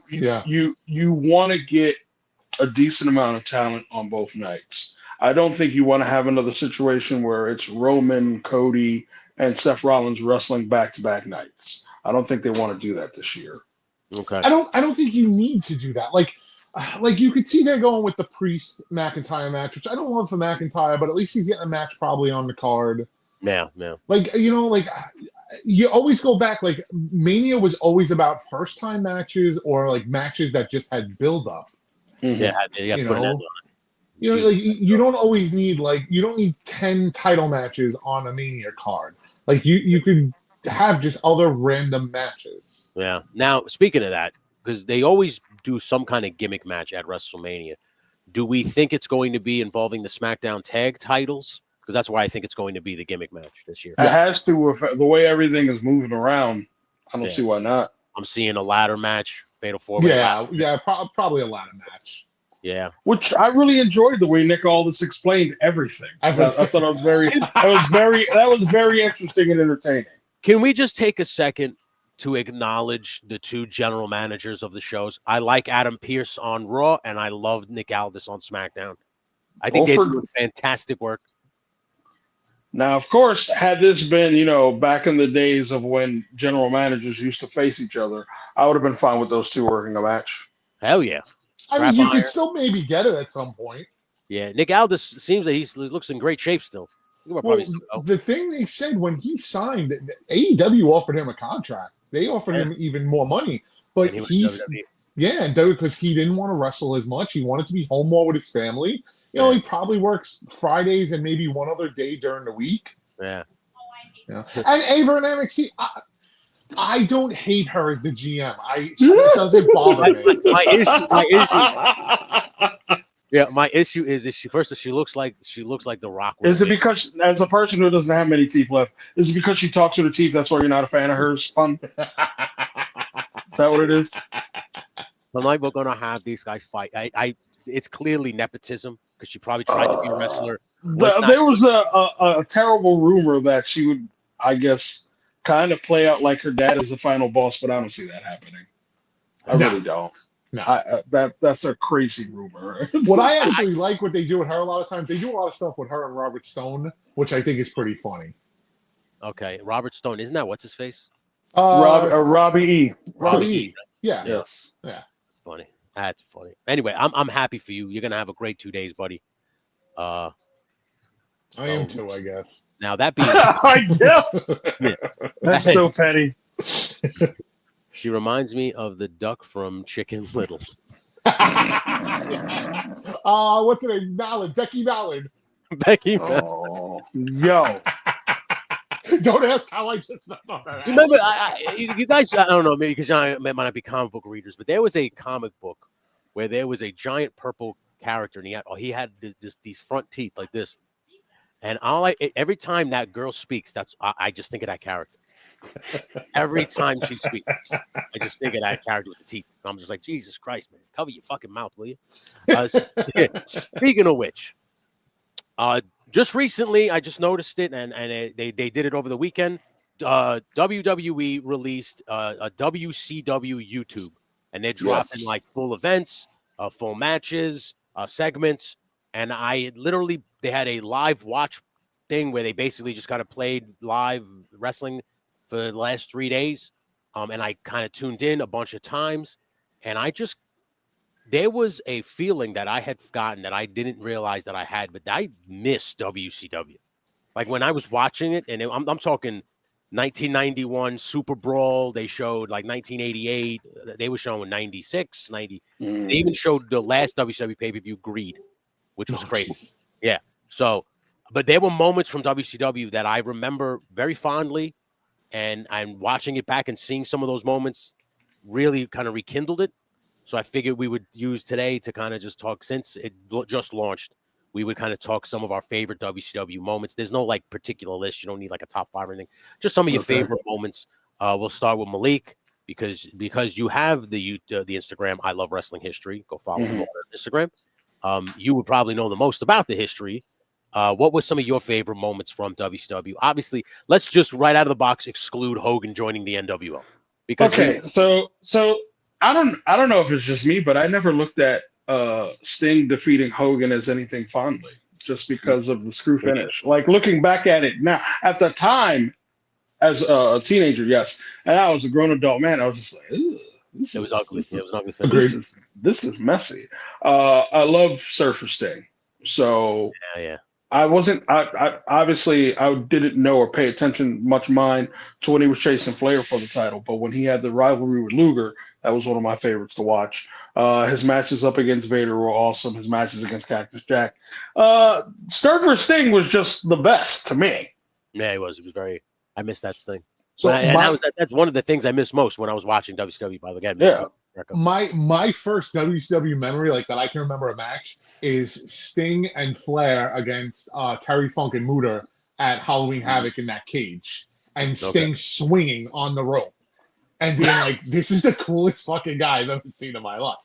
want to get a decent amount of talent on both nights. I don't think you want to have another situation where it's Roman, Cody, and Seth Rollins wrestling back-to-back nights. I don't think they want to do that this year. Okay. I don't think you need to do that. Like you could see they're going with the Priest McIntyre match, which I don't love for McIntyre, but at least he's getting a match probably on the card. Yeah. Like, you always go back, like Mania was always about first time matches or like matches that just had build up. Yeah, like you don't always need you don't need 10 title matches on a Mania card. Like you could have just other random matches. Yeah. Now, speaking of that, because they always do some kind of gimmick match at WrestleMania, do we think it's going to be involving the SmackDown tag titles? Because that's why I think it's going to be the gimmick match this year. It has to. With the way everything is moving around, I don't see why not. I'm seeing a ladder match, fatal four-way. Probably a ladder match. Yeah, which I really enjoyed the way Nick Aldis explained everything. I thought it was that was very interesting and entertaining. Can we just take a second to acknowledge the two general managers of the shows? I like Adam Pearce on Raw, and I love Nick Aldis on SmackDown. I think they do fantastic work. Now, of course, had this been, back in the days of when general managers used to face each other, I would have been fine with those two working a match. Hell yeah. I mean, you could still maybe get it at some point. Yeah, Nick Aldis seems that he looks in great shape still. The thing they said when he signed, AEW offered him a contract. They offered him even more money. But because he didn't want to wrestle as much. He wanted to be home more with his family. He probably works Fridays and maybe one other day during the week. Yeah. And Ava and NXT, I don't hate her as the GM. It doesn't bother me. My issue is she looks like the Rock. Is it because, as a person who doesn't have many teeth left, is it because she talks with her teeth? That's why you're not a fan of hers? Fun. Is that what it is? I'm like, we're gonna have these guys fight. It's clearly nepotism because she probably tried to be a wrestler. There was a terrible rumor that she would, I guess, kind of play out like her dad is the final boss, but I don't see that happening. I really don't. No, that's a crazy rumor. What I actually like what they do with her a lot of times, they do a lot of stuff with her and Robert Stone, which I think is pretty funny. Okay, Robert Stone, isn't that what's his face? Robbie E. Robbie E. Yeah. Yes. Yeah. That's funny. That's funny. Anyway, I'm happy for you. You're gonna have a great 2 days, buddy. I am too, I guess. Now that being that's so petty. She reminds me of the duck from Chicken Little. What's her name? Ballard. Becky Ballard. Becky. Oh, yo. Don't ask how I just remember. You guys, I don't know, maybe because you might not be comic book readers, but there was a comic book where there was a giant purple character, and he had these front teeth like this. And every time that girl speaks, I just think of that character. Every time she speaks, I just think of that character with the teeth. I'm just like, Jesus Christ, man, cover your fucking mouth, will you? Speaking of which, just recently, I just noticed it, and they did it over the weekend. WWE released a WCW YouTube, and they're dropping like full events, full matches, segments, and they had a live watch thing where they basically just kind of played live wrestling for the last 3 days, and I kind of tuned in a bunch of times, and there was a feeling that I had gotten that I didn't realize that I had, but I missed WCW. Like when I was watching it, and I'm talking 1991 Super Brawl. They showed like 1988. They were showing 96, 90. They even showed the last WCW pay-per-view, Greed, which was crazy. Geez. Yeah. So, but there were moments from WCW that I remember very fondly, and I'm watching it back and seeing some of those moments really kind of rekindled it. So I figured we would use today to kind of just talk, since it just launched, we would kind of talk some of our favorite WCW moments. There's no like particular list. You don't need like a top 5 or anything. Just some of your favorite moments. We'll start with Malik because you have the Instagram, I Love Wrestling History. Go follow him on Instagram. You would probably know the most about the history. What were some of your favorite moments from WCW? Obviously, let's just right out of the box exclude Hogan joining the NWO. Because so I don't know if it's just me, but I never looked at Sting defeating Hogan as anything fondly, just because of the screw finish. Like looking back at it now, at the time, as a teenager, yes, and I was a grown adult man, I was just like, it was ugly. It was an ugly finish. This is messy. I love Surfer Sting, so yeah. I wasn't. I obviously I didn't know or pay attention much mind to when he was chasing Flair for the title, but when he had the rivalry with Luger, that was one of my favorites to watch. His matches up against Vader were awesome. His matches against Cactus Jack. Surfer Sting was just the best to me. Yeah, he was. It was very. I missed that Sting. So that's one of the things I missed most when I was watching WCW. By the way, yeah. My first WCW memory, like that I can remember a match, is Sting and Flair against Terry Funk and Muta at Halloween Havoc in that cage, and Sting swinging on the rope and being like, "This is the coolest fucking guy I've ever seen in my life."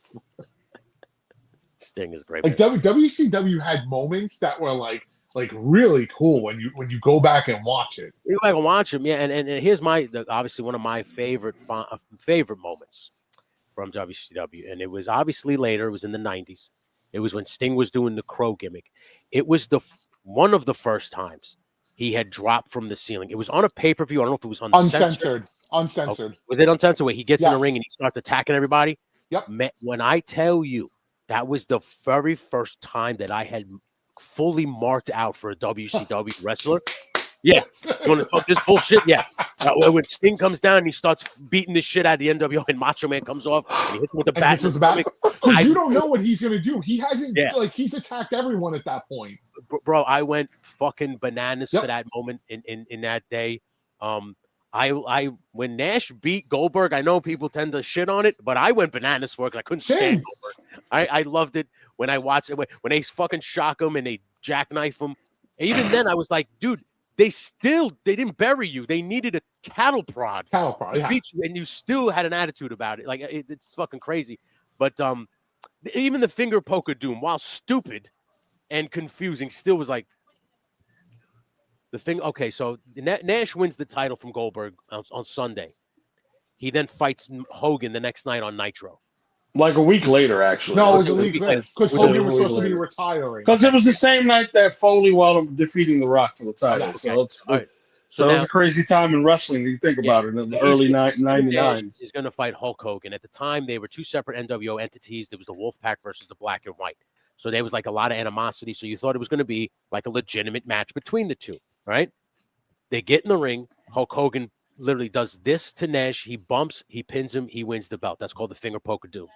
Sting is great. Like WCW had moments that were like really cool when you go back and watch it. You go back and watch him, yeah. And here's obviously one of my favorite moments from WCW, and it was obviously later. It was in the 90s. It was when Sting was doing the crow gimmick. It was one of the first times he had dropped from the ceiling. It was on a pay-per-view. I don't know if it was uncensored. Uncensored. Okay. Was it uncensored? Where he gets in the ring and he starts attacking everybody? Yep. When I tell you, that was the very first time that I had fully marked out for a WCW wrestler. Yeah, you want to talk this bullshit? Yeah. When Sting comes down and he starts beating the shit out of the NWO and Macho Man comes off and he hits him with the bat. Because you don't know what he's going to do. He hasn't, he's attacked everyone at that point. Bro, I went fucking bananas for that moment in that day. When Nash beat Goldberg, I know people tend to shit on it, but I went bananas for it because I couldn't stand Goldberg. I loved it when I watched it. When they fucking shock him and they jackknife him. And even then, I was like, dude, they didn't bury you. They needed a cattle prod. Beat you, and you still had an attitude about it. Like, it's fucking crazy. But even the finger poke of doom, while stupid and confusing, still was like, the thing. Okay, so Nash wins the title from Goldberg on Sunday. He then fights Hogan the next night on Nitro. Like a week later, actually. No, it was a week later because Hogan was supposed to be retiring. Because it was the same night that Foley wound up defeating The Rock for the title. Okay. So it was a crazy time in wrestling. You think about it in the early 99. He's going to fight Hulk Hogan. At the time, they were two separate NWO entities. There was the Wolfpack versus the Black and White. So there was like a lot of animosity. So you thought it was going to be like a legitimate match between the two. Right? They get in the ring. Hulk Hogan literally does this to Nash. He bumps, he pins him, he wins the belt. That's called the finger poke of doom.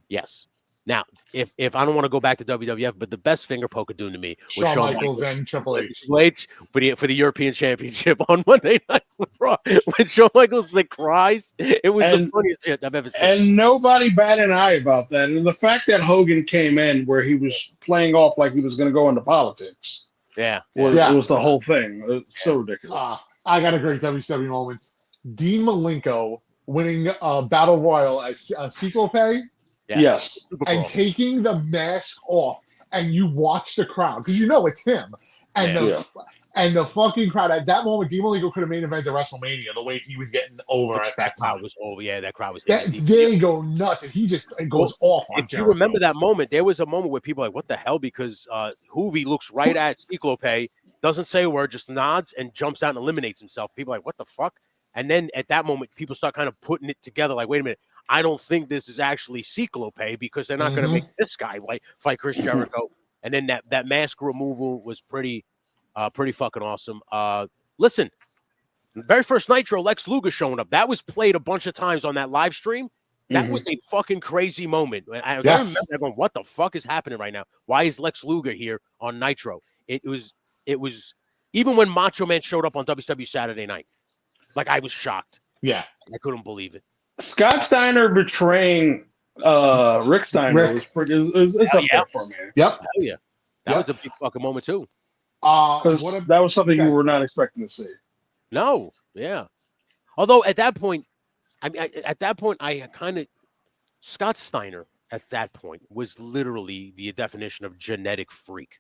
Yes. Now, if I don't want to go back to WWF, but the best finger poke of doom to me was Shawn Michaels and Triple H for the European Championship on Monday Night Raw. When Shawn Michaels cries, it was the funniest shit I've ever seen. And nobody batted an eye about that. And the fact that Hogan came in where he was playing off like he was going to go into politics. Yeah. It was the whole thing. It's so ridiculous. I got a great WCW moment. Dean Malenko winning Battle Royal as Sequel Pay Yeah. Yes. Super and cool. taking the mask off, and you watch the crowd because you know it's him, and the fucking crowd at that moment. Dean Malenko could have main evented WrestleMania the way he was getting over at that time. Crowd was over. Yeah, that crowd was. They go nuts, and he just goes off on If Jericho. you remember that moment, there was a moment where people are like, what the hell? Because Hoovy looks right at Cyclope, doesn't say a word, just nods and jumps out and eliminates himself. People are like, what the fuck? And then at that moment, people start kind of putting it together like, wait a minute, I don't think this is actually Cyclope because they're not going to make this guy fight Chris Jericho. And then that mask removal was pretty fucking awesome. Listen, the very first Nitro, Lex Luger showing up. That was played a bunch of times on that live stream. That was a fucking crazy moment. I remember going, what the fuck is happening right now? Why is Lex Luger here on Nitro? It was even when Macho Man showed up on WCW Saturday Night, like I was shocked. Yeah. I couldn't believe it. Scott Steiner betraying Rick Steiner was pretty. It's up there for me. Yep. Hell yeah. That was a big fucking moment too. That was something you were not expecting to see. No. Yeah. Although at that point, Scott Steiner at that point was literally the definition of genetic freak.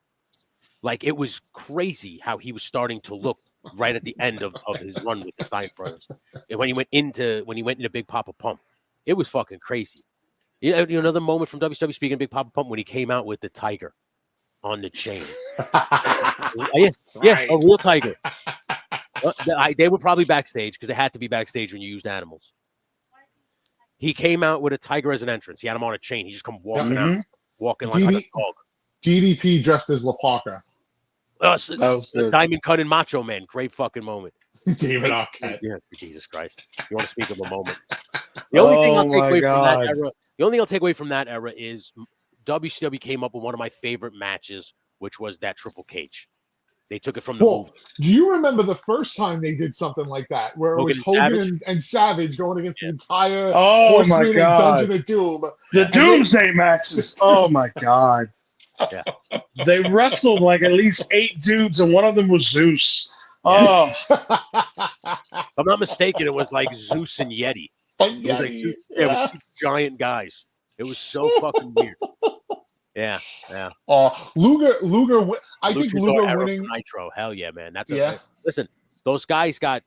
Like, it was crazy how he was starting to look right at the end of his run with the Stein brothers. And when he went into Big Papa Pump, it was fucking crazy. You know, another moment from WCW, speaking of Big Papa Pump, when he came out with the tiger on the chain. A real tiger. They were probably backstage because they had to be backstage when you used animals. He came out with a tiger as an entrance. He had him on a chain. He just come walking out, walking like a dog. DDP dressed as La Parka. Diamond Cutting Macho Man. Great fucking moment. David Arquette. Yeah, Jesus Christ. You want to speak of a moment. The only thing I'll take away from that era is WCW came up with one of my favorite matches, which was that triple cage. They took it from the movie. Do you remember the first time they did something like that, where it was Hogan and Savage going against the entire Horseman and Dungeon of Doom? The Doomsday matches. Oh my God. Yeah. They wrestled like at least 8 dudes, and one of them was Zeus. Oh. If I'm not mistaken, it was like Zeus and Yeti. It was two giant guys. It was so fucking weird. Yeah. Luger. I think Luger winning Nitro. Hell yeah, man. Listen, those guys got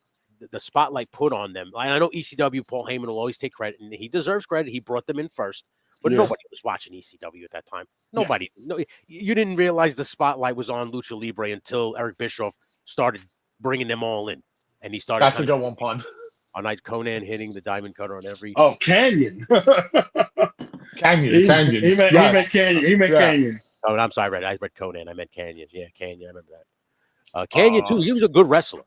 the spotlight put on them. I know ECW. Paul Heyman will always take credit, and he deserves credit. He brought them in first, but nobody was watching ECW at that time. Nobody. No, you didn't realize the spotlight was on Lucha Libre until Eric Bischoff started bringing them all in, and he started. That's a good one, pun. On night Conan hitting the Diamond Cutter on every. Oh, Canyon. Canyon. He meant Canyon. Oh, I'm sorry, Red. I read Conan. I meant Canyon. Yeah, Canyon. I remember that. Canyon too. He was a good wrestler.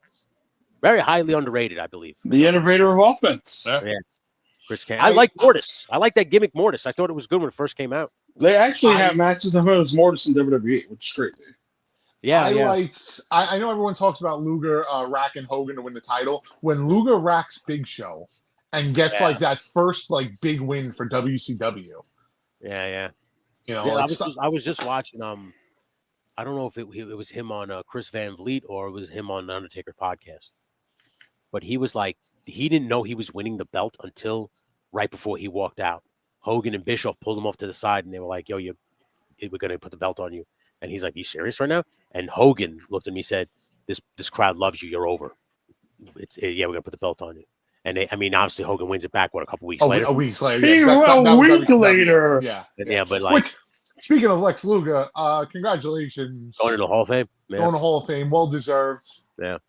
Very highly underrated, I believe. The innovator of offense. Yeah. Chris Canyon. I like Mortis. I like that gimmick Mortis. I thought it was good when it first came out. They actually have matches of him as Mortis in WWE, which is great. Yeah, I know everyone talks about Luger racking Hogan to win the title. When Luger racks Big Show and gets like that first like big win for WCW. Yeah. You know, I was just watching. I don't know if it was him on Chris Van Vliet or it was him on the Undertaker podcast, but he was like he didn't know he was winning the belt until right before he walked out. Hogan and Bischoff pulled him off to the side and they were like, "Yo, we're gonna put the belt on you." And he's like, "You serious right now?" And Hogan looked at me and said, "This crowd loves you. You're over. We're gonna put the belt on you." And obviously Hogan wins it back. A couple weeks later? A week later. A week later. Yeah. But like, speaking of Lex Luger, congratulations going to the Hall of Fame. Yeah. Going to Hall of Fame, well deserved. Yeah.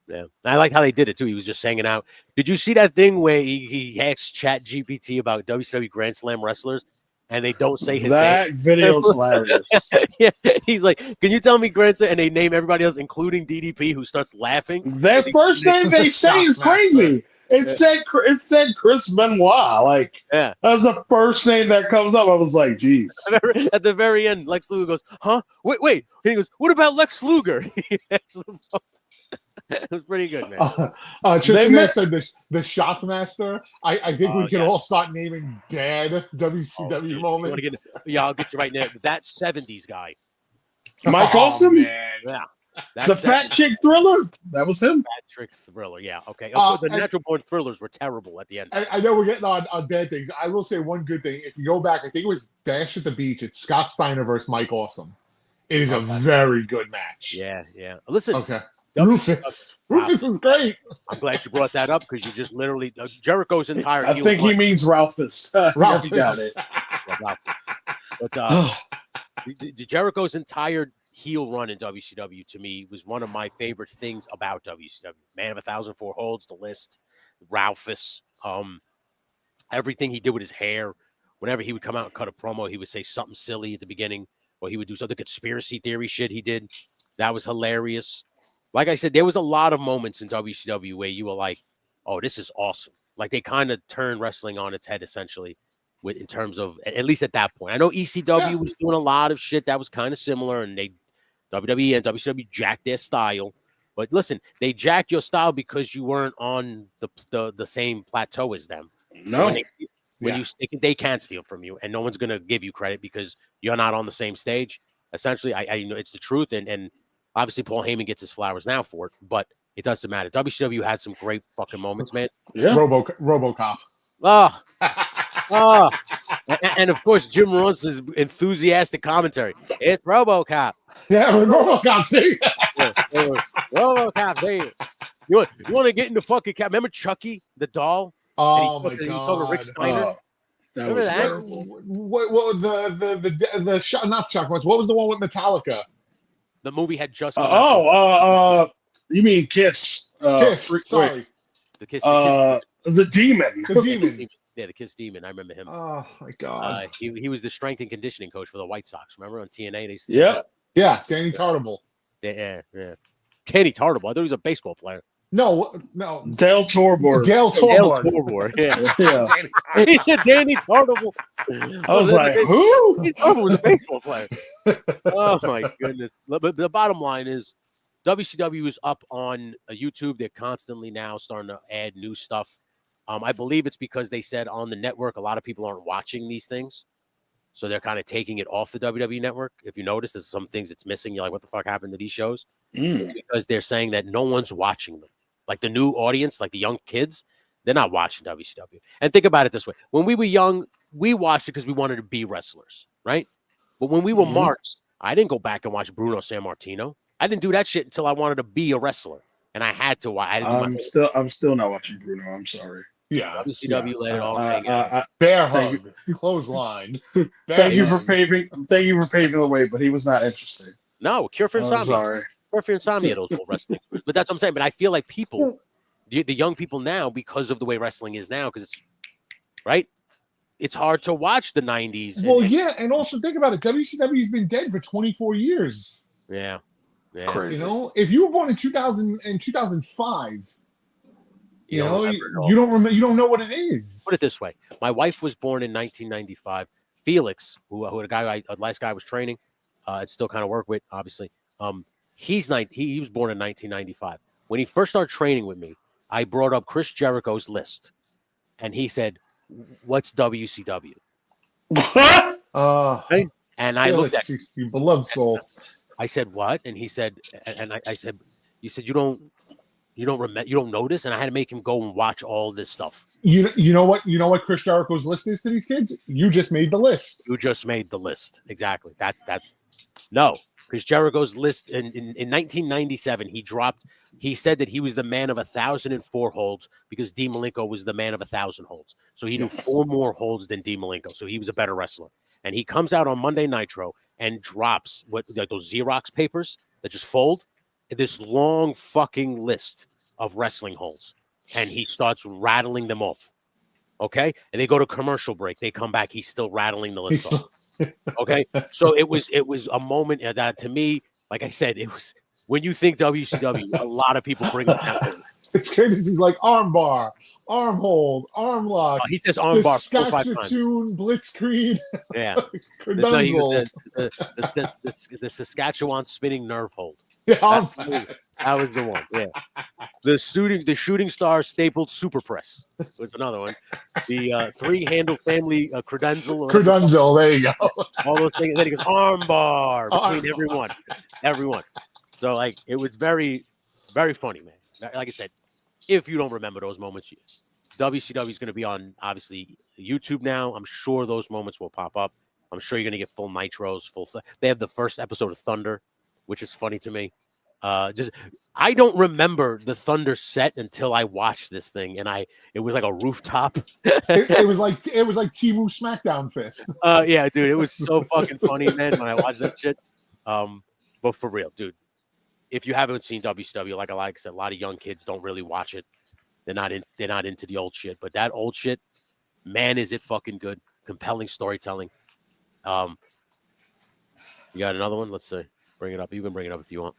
I like how they did it too. He was just hanging out. Did you see that thing where he asked ChatGPT about WCW Grand Slam wrestlers? And they don't say his name. That video's hilarious. Yeah, he's like, "Can you tell me Grand Slam?" And they name everybody else, including DDP, who starts laughing. That first name they say is crazy. It said Chris Benoit. Like, that was the first name that comes up. I was like, "Geez." At the very end, Lex Luger goes, "Huh? Wait." And he goes, "What about Lex Luger?" It was pretty good, man. Tristan said the Shockmaster. I think we can all start naming bad WCW moments. I'll get you right now. That 70s guy. Mike Awesome? Yeah. The Fat Chick Thriller? That was him. Fat Chick Thriller, yeah. Okay. The and- Natural Born Thrillers were terrible at the end. I know we're getting on bad things. I will say one good thing. If you go back, I think it was Bash at the Beach. It's Scott Steiner versus Mike Awesome. It is a very good match. Yeah, yeah. Listen. Okay. Rufus is great. I'm glad you brought that up because you just literally Jericho's entire. I think he means Ralphus. Ralphus. He got it. Yeah, Ralphus. But the Jericho's entire heel run in WCW to me was one of my favorite things about WCW. Man of 1,004 holds, the list, Ralphus, everything he did with his hair. Whenever he would come out and cut a promo, he would say something silly at the beginning, or he would do something conspiracy theory shit he did. That was hilarious. Like I said, there was a lot of moments in WCW where you were like, oh, this is awesome. Like they kind of turned wrestling on its head, essentially, in terms of, at least at that point. I know ECW was doing a lot of shit that was kind of similar, and WWE and WCW jacked their style. But listen, they jacked your style because you weren't on the same plateau as them. No. So when you they can't steal from you, and no one's going to give you credit because you're not on the same stage. Essentially, I know it's the truth, and obviously Paul Heyman gets his flowers now for it, but it doesn't matter. WCW had some great fucking moments, man. Yeah. RoboCop. And of course, Jim Ross's enthusiastic commentary. It's RoboCop. Yeah, RoboCop. See, RoboCop. See, you want to get into fucking cap? Remember Chucky, the doll? Oh my god! He's talking to Rick Steiner. That Remember was that? terrible. What the shot? Not Chuck. What was the one with Metallica? The movie had just come out. You mean Kiss? Kiss. Sorry. The Kiss. The Demon. The Demon. Yeah, the Kiss Demon. I remember him. Oh my god. He was the strength and conditioning coach for the White Sox. Remember on TNA? They Yeah, Danny Tartable. Yeah. Danny Tartable. I thought he was a baseball player. No. Dale Torborg. Dale Torborg. Yeah. Yeah. He said Danny Tartable. I was like, who? Danny Tartable was a baseball player. Oh my goodness. But the bottom line is WCW is up on YouTube. They're constantly now starting to add new stuff. I believe it's because they said on the network, a lot of people aren't watching these things. So they're kind of taking it off the WWE network. If you notice, there's some things it's missing. You're like, what the fuck happened to these shows? It's because they're saying that no one's watching them. Like the new audience, like the young kids, they're not watching WCW. And think about it this way. When we were young, we watched it because we wanted to be wrestlers, right? But when we were marks, I didn't go back and watch Bruno Sammartino. I didn't do that shit until I wanted to be a wrestler. And I had to watch. I'm still not watching Bruno. I'm sorry. Yeah. WCW let it all hang out. Bear hug. Clothesline. Thank you for paving the way, but he was not interested. No, Cure for Insomnia. Sorry. Cure for Insomnia, those old wrestling. But that's what I'm saying. But I feel like people, the young people now, because of the way wrestling is now, because it's, right? It's hard to watch the 90s. Well, and also think about it. WCW's been dead for 24 years. Yeah. Crazy. You know, if you were born in 2000 and 2005, you don't know what it is. Put it this way: my wife was born in 1995. Felix, who a last guy I was training, I'd still kind of work with, obviously. He was born in 1995. When he first started training with me, I brought up Chris Jericho's list, and he said, "What's WCW?" Right? And I looked at you beloved soul. I said, "What?" And he said, and I said, "You said you don't notice?" And I had to make him go and watch all this stuff. You know what Chris Jericho's list is to these kids? You just made the list. You just made the list. Exactly. That's no. Chris Jericho's list in 1997, he said that he was the man of 1,004 holds because Dean Malenko was the man of 1,000 holds. So he knew 4 more holds than Dean Malenko. So he was a better wrestler. And he comes out on Monday Nitro and drops like those Xerox papers that just fold, this long fucking list of wrestling holds. And he starts rattling them off. Okay? And they go to commercial break. They come back. He's still rattling the list off. Okay? So it was a moment that, to me, like I said, it was when you think WCW, a lot of people bring up that. It's crazy. He's like arm bar, arm hold, arm lock. He says arm bar 4 or 5 times. Saskatchewan Blitzkrieg. Yeah. The Saskatchewan spinning nerve hold. Yeah, that was the one. Yeah. The shooting star stapled super press was another one. The 3-handle family credential. Credential, there you go. All those things. And then he goes arm bar between everyone. So like it was very, very funny, man. Like I said, if you don't remember those moments, WCW is going to be on obviously YouTube now. I'm sure those moments will pop up. I'm sure you're going to get full nitros, they have the first episode of Thunder, which is funny to me. I don't remember the Thunder set until I watched this thing, and it was like a rooftop. it was like Timu SmackDown Fist. Yeah, dude, it was so fucking funny, man, when I watched that shit. But for real, dude, if you haven't seen WCW, like I said, a lot of young kids don't really watch it. They're not into the old shit, but that old shit, man, is it fucking good. Compelling storytelling. You got another one? Let's see. Bring it up. You can bring it up if you want.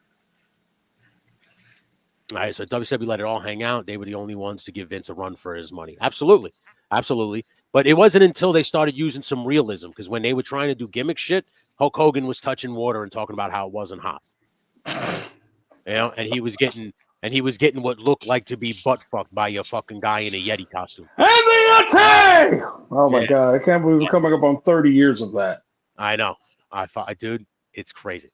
All right, so WCW let it all hang out. They were the only ones to give Vince a run for his money. Absolutely. Absolutely. But it wasn't until they started using some realism, because when they were trying to do gimmick shit, Hulk Hogan was touching water and talking about how it wasn't hot. You know, and he was getting what looked like to be butt fucked by a fucking guy in a Yeti costume. And the attack! Oh my God, I can't believe we're coming up on 30 years of that. I know. Dude, it's crazy.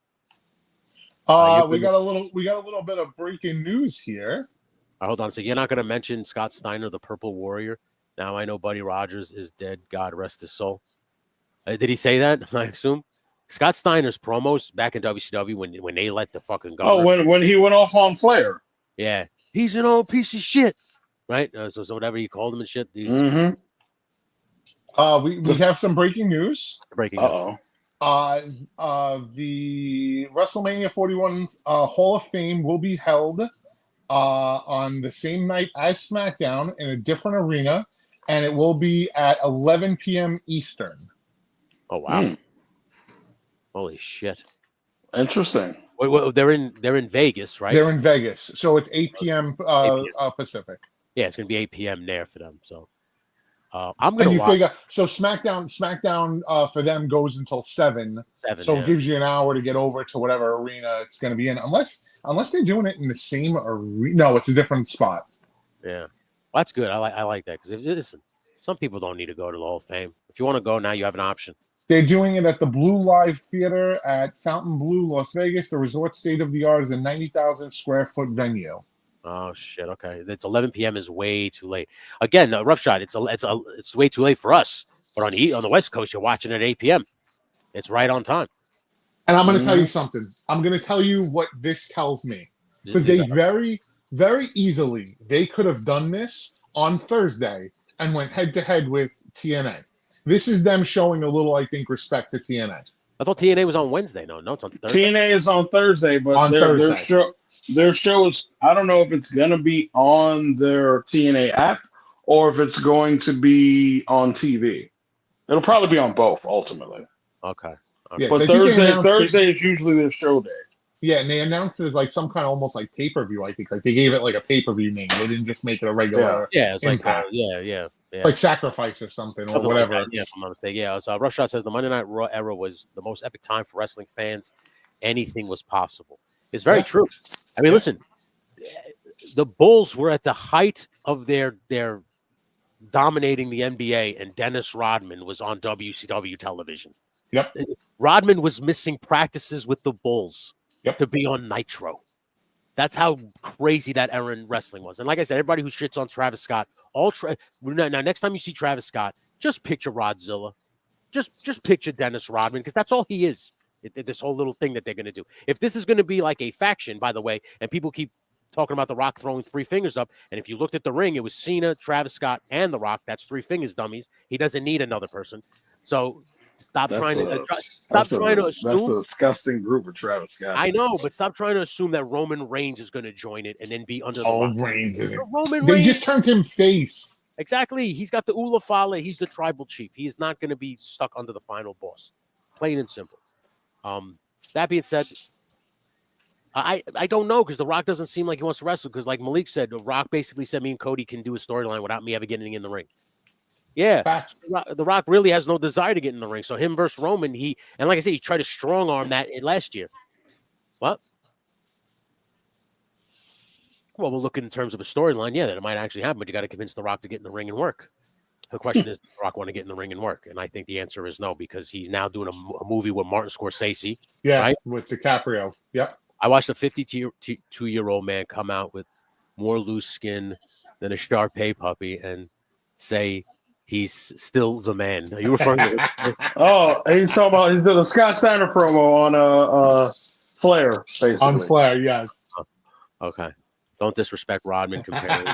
We got a little bit of breaking news here. Hold on. So you're not going to mention Scott Steiner, the Purple Warrior? Now I know Buddy Rogers is dead. God rest his soul. Did he say that? I assume. Scott Steiner's promos back in WCW when they let the fucking governor. Oh, when he went off on Flair. Yeah, he's an old piece of shit, right? So whatever you called him and shit. We have some breaking news. Breaking. Uh-oh. The WrestleMania 41 Hall of Fame will be held on the same night as SmackDown in a different arena, and it will be at 11 p.m. Eastern. Oh wow! Holy shit! Interesting. Wait, they're in Vegas, right? They're in Vegas, so it's 8 p.m. Pacific. Yeah, it's gonna be 8 p.m. there for them. So I'm gonna watch. Figure, so SmackDown for them goes until 7. So it gives you an hour to get over to whatever arena it's going to be in, unless they're doing it in the same arena. No, it's a different spot. Yeah, well, that's good. I like that, because listen, some people don't need to go to the Hall of Fame. If you want to go now, you have an option. They're doing it at the Blue Live Theater at Fountain Blue, Las Vegas. The resort state-of-the-art is a 90,000 square foot venue. Oh shit! Okay, it's 11 p.m. is way too late. Again, rough shot. It's way too late for us. But on the West Coast, you're watching at 8 p.m. It's right on time. And I'm going to tell you something. I'm going to tell you what this tells me, because they very, very easily they could have done this on Thursday and went head to head with TNA. This is them showing a little, I think, respect to TNA. I thought TNA was on Wednesday. No, it's on Thursday. TNA is on Thursday, but their show is, I don't know if it's going to be on their TNA app or if it's going to be on TV. It'll probably be on both, ultimately. Okay. Yeah, but Thursday is usually their show day. Yeah, and they announced it as like some kind of almost like pay-per-view, I think. Like they gave it like a pay-per-view name. They didn't just make it a regular it's Impact. like like Sacrifice or something or whatever. Like if I'm not mistaken. Yeah, so Rush Shot says the Monday Night Raw era was the most epic time for wrestling fans. Anything was possible. It's very true. I mean, listen, the Bulls were at the height of their dominating the NBA, and Dennis Rodman was on WCW television. Yep. Rodman was missing practices with the Bulls to be on Nitro. That's how crazy that era in wrestling was. And like I said, everybody who shits on Travis Scott, now next time you see Travis Scott, just picture Rodzilla. Just picture Dennis Rodman, because that's all he is. This whole little thing that they're going to do. If this is going to be like a faction, by the way, and people keep talking about The Rock throwing 3 fingers up, and if you looked at the ring, it was Cena, Travis Scott, and The Rock. That's 3 fingers, dummies. He doesn't need another person. So stop trying to assume. That's a disgusting group of Travis Scott. I know, but stop trying to assume that Roman Reigns is going to join it and then be under the Rock. Reigns isn't. They just turned him face. Exactly. He's got the Ula Fale. He's the tribal chief. He is not going to be stuck under the final boss. Plain and simple. That being said, I don't know, because The Rock doesn't seem like he wants to wrestle, because like Malik said, The Rock basically said me and Cody can do a storyline without me ever getting in the ring. Yeah, The Rock really has no desire to get in the ring. So him versus Roman, and like I said, he tried to strong arm that last year. What? Well, we'll look in terms of a storyline, that it might actually happen, but you got to convince The Rock to get in the ring and work. The question is, does The Rock want to get in the ring and work? And I think the answer is no, because he's now doing a movie with Martin Scorsese. Yeah, right? with DiCaprio. Yep. I watched a 52-year-old man come out with more loose skin than a Shar-Pei puppy and say he's still the man. Are you referring to? Oh, he's talking about he's doing a Scott Steiner promo on Flair, basically. On Flair, yes. Okay. Don't disrespect Rodman comparing.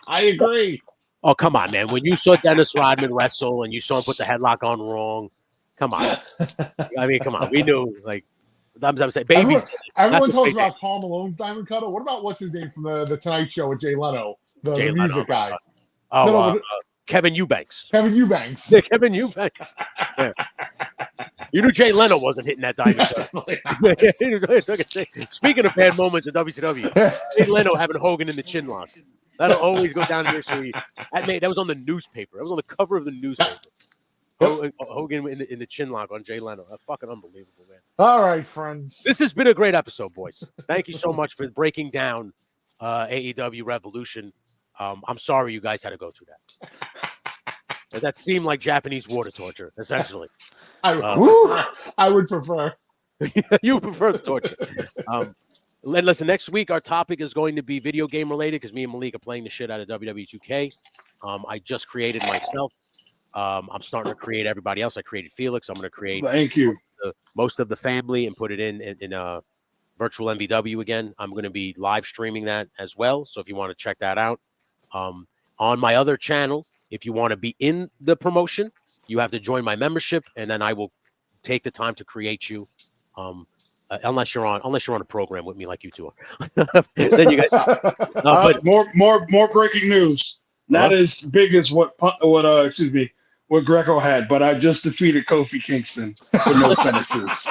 I agree. Oh, come on, man. When you saw Dennis Rodman wrestle and you saw him put the headlock on wrong, come on. I mean, come on. We knew, like, I'm saying, babies. Everyone talks about Paul Malone's Diamond Cutter. What about what's his name from the Tonight Show with Jay Leno, the music guy? Oh, Kevin Eubanks. Kevin Eubanks. Yeah, Kevin Eubanks. Yeah. You knew Jay Leno wasn't hitting that Diamond Cutter. Speaking of bad moments in WCW, Jay Leno having Hogan in the chin lock. That'll always go down in history. That was on the newspaper. That was on the cover of the newspaper. Hogan in the chin lock on Jay Leno. That's fucking unbelievable, man. All right, friends. This has been a great episode, boys. Thank you so much for breaking down AEW Revolution. I'm sorry you guys had to go through that. That seemed like Japanese water torture, essentially. I would prefer. You prefer the torture. Listen, next week our topic is going to be video game related because me and Malik are playing the shit out of WWE 2K. I just created myself. I'm starting to create everybody else. I created Felix. I'm going to create most of the family and put it in virtual MVW again. I'm going to be live streaming that as well. So if you want to check that out, on my other channel, if you want to be in the promotion, you have to join my membership, and then I will take the time to create you. Unless you're on a program with me like you two are. Then you guys. But more breaking news. Not as big as what Greco had, but I just defeated Kofi Kingston with no finishers.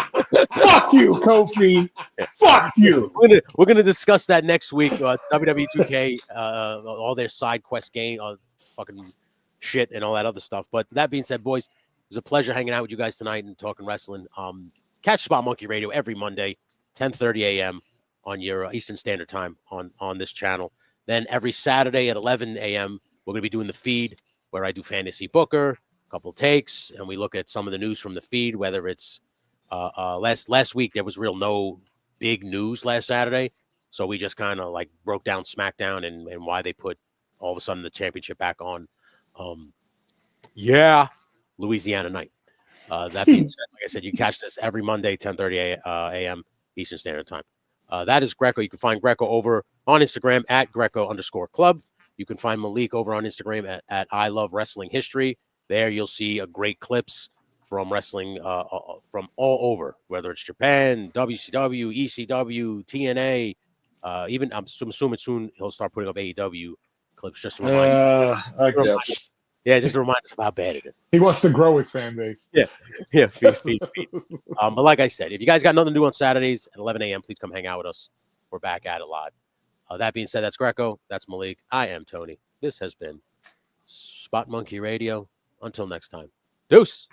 Fuck you, Kofi. Fuck you. We're gonna discuss that next week. WWE 2K, all their side quest game, fucking shit, and all that other stuff. But that being said, boys, it was a pleasure hanging out with you guys tonight and talking wrestling. Catch Spot Monkey Radio every Monday, 10:30 a.m. on your Eastern Standard Time on this channel. Then every Saturday at 11 a.m. we're gonna be doing the feed where I do Fantasy Booker, a couple takes, and we look at some of the news from the feed. Whether it's last week there was no big news last Saturday, so we just kind of like broke down SmackDown and why they put all of a sudden the championship back on. Louisiana night. That being said, like I said, you catch this every Monday, 10:30 a.m. Eastern Standard Time. That is Greco. You can find Greco over on Instagram at Greco_club. You can find Malik over on Instagram at I Love Wrestling History. There you'll see great clips from wrestling from all over, whether it's Japan, WCW, ECW, TNA. Even I'm assuming soon he'll start putting up AEW clips just to remind I guess. Yeah, just to remind us of how bad it is. He wants to grow his fan base. Yeah, feed. But like I said, if you guys got nothing to do on Saturdays at 11 a.m., please come hang out with us. We're back at it live. That being said, that's Greco. That's Malik. I am Tony. This has been Spot Monkey Radio. Until next time. Deuce.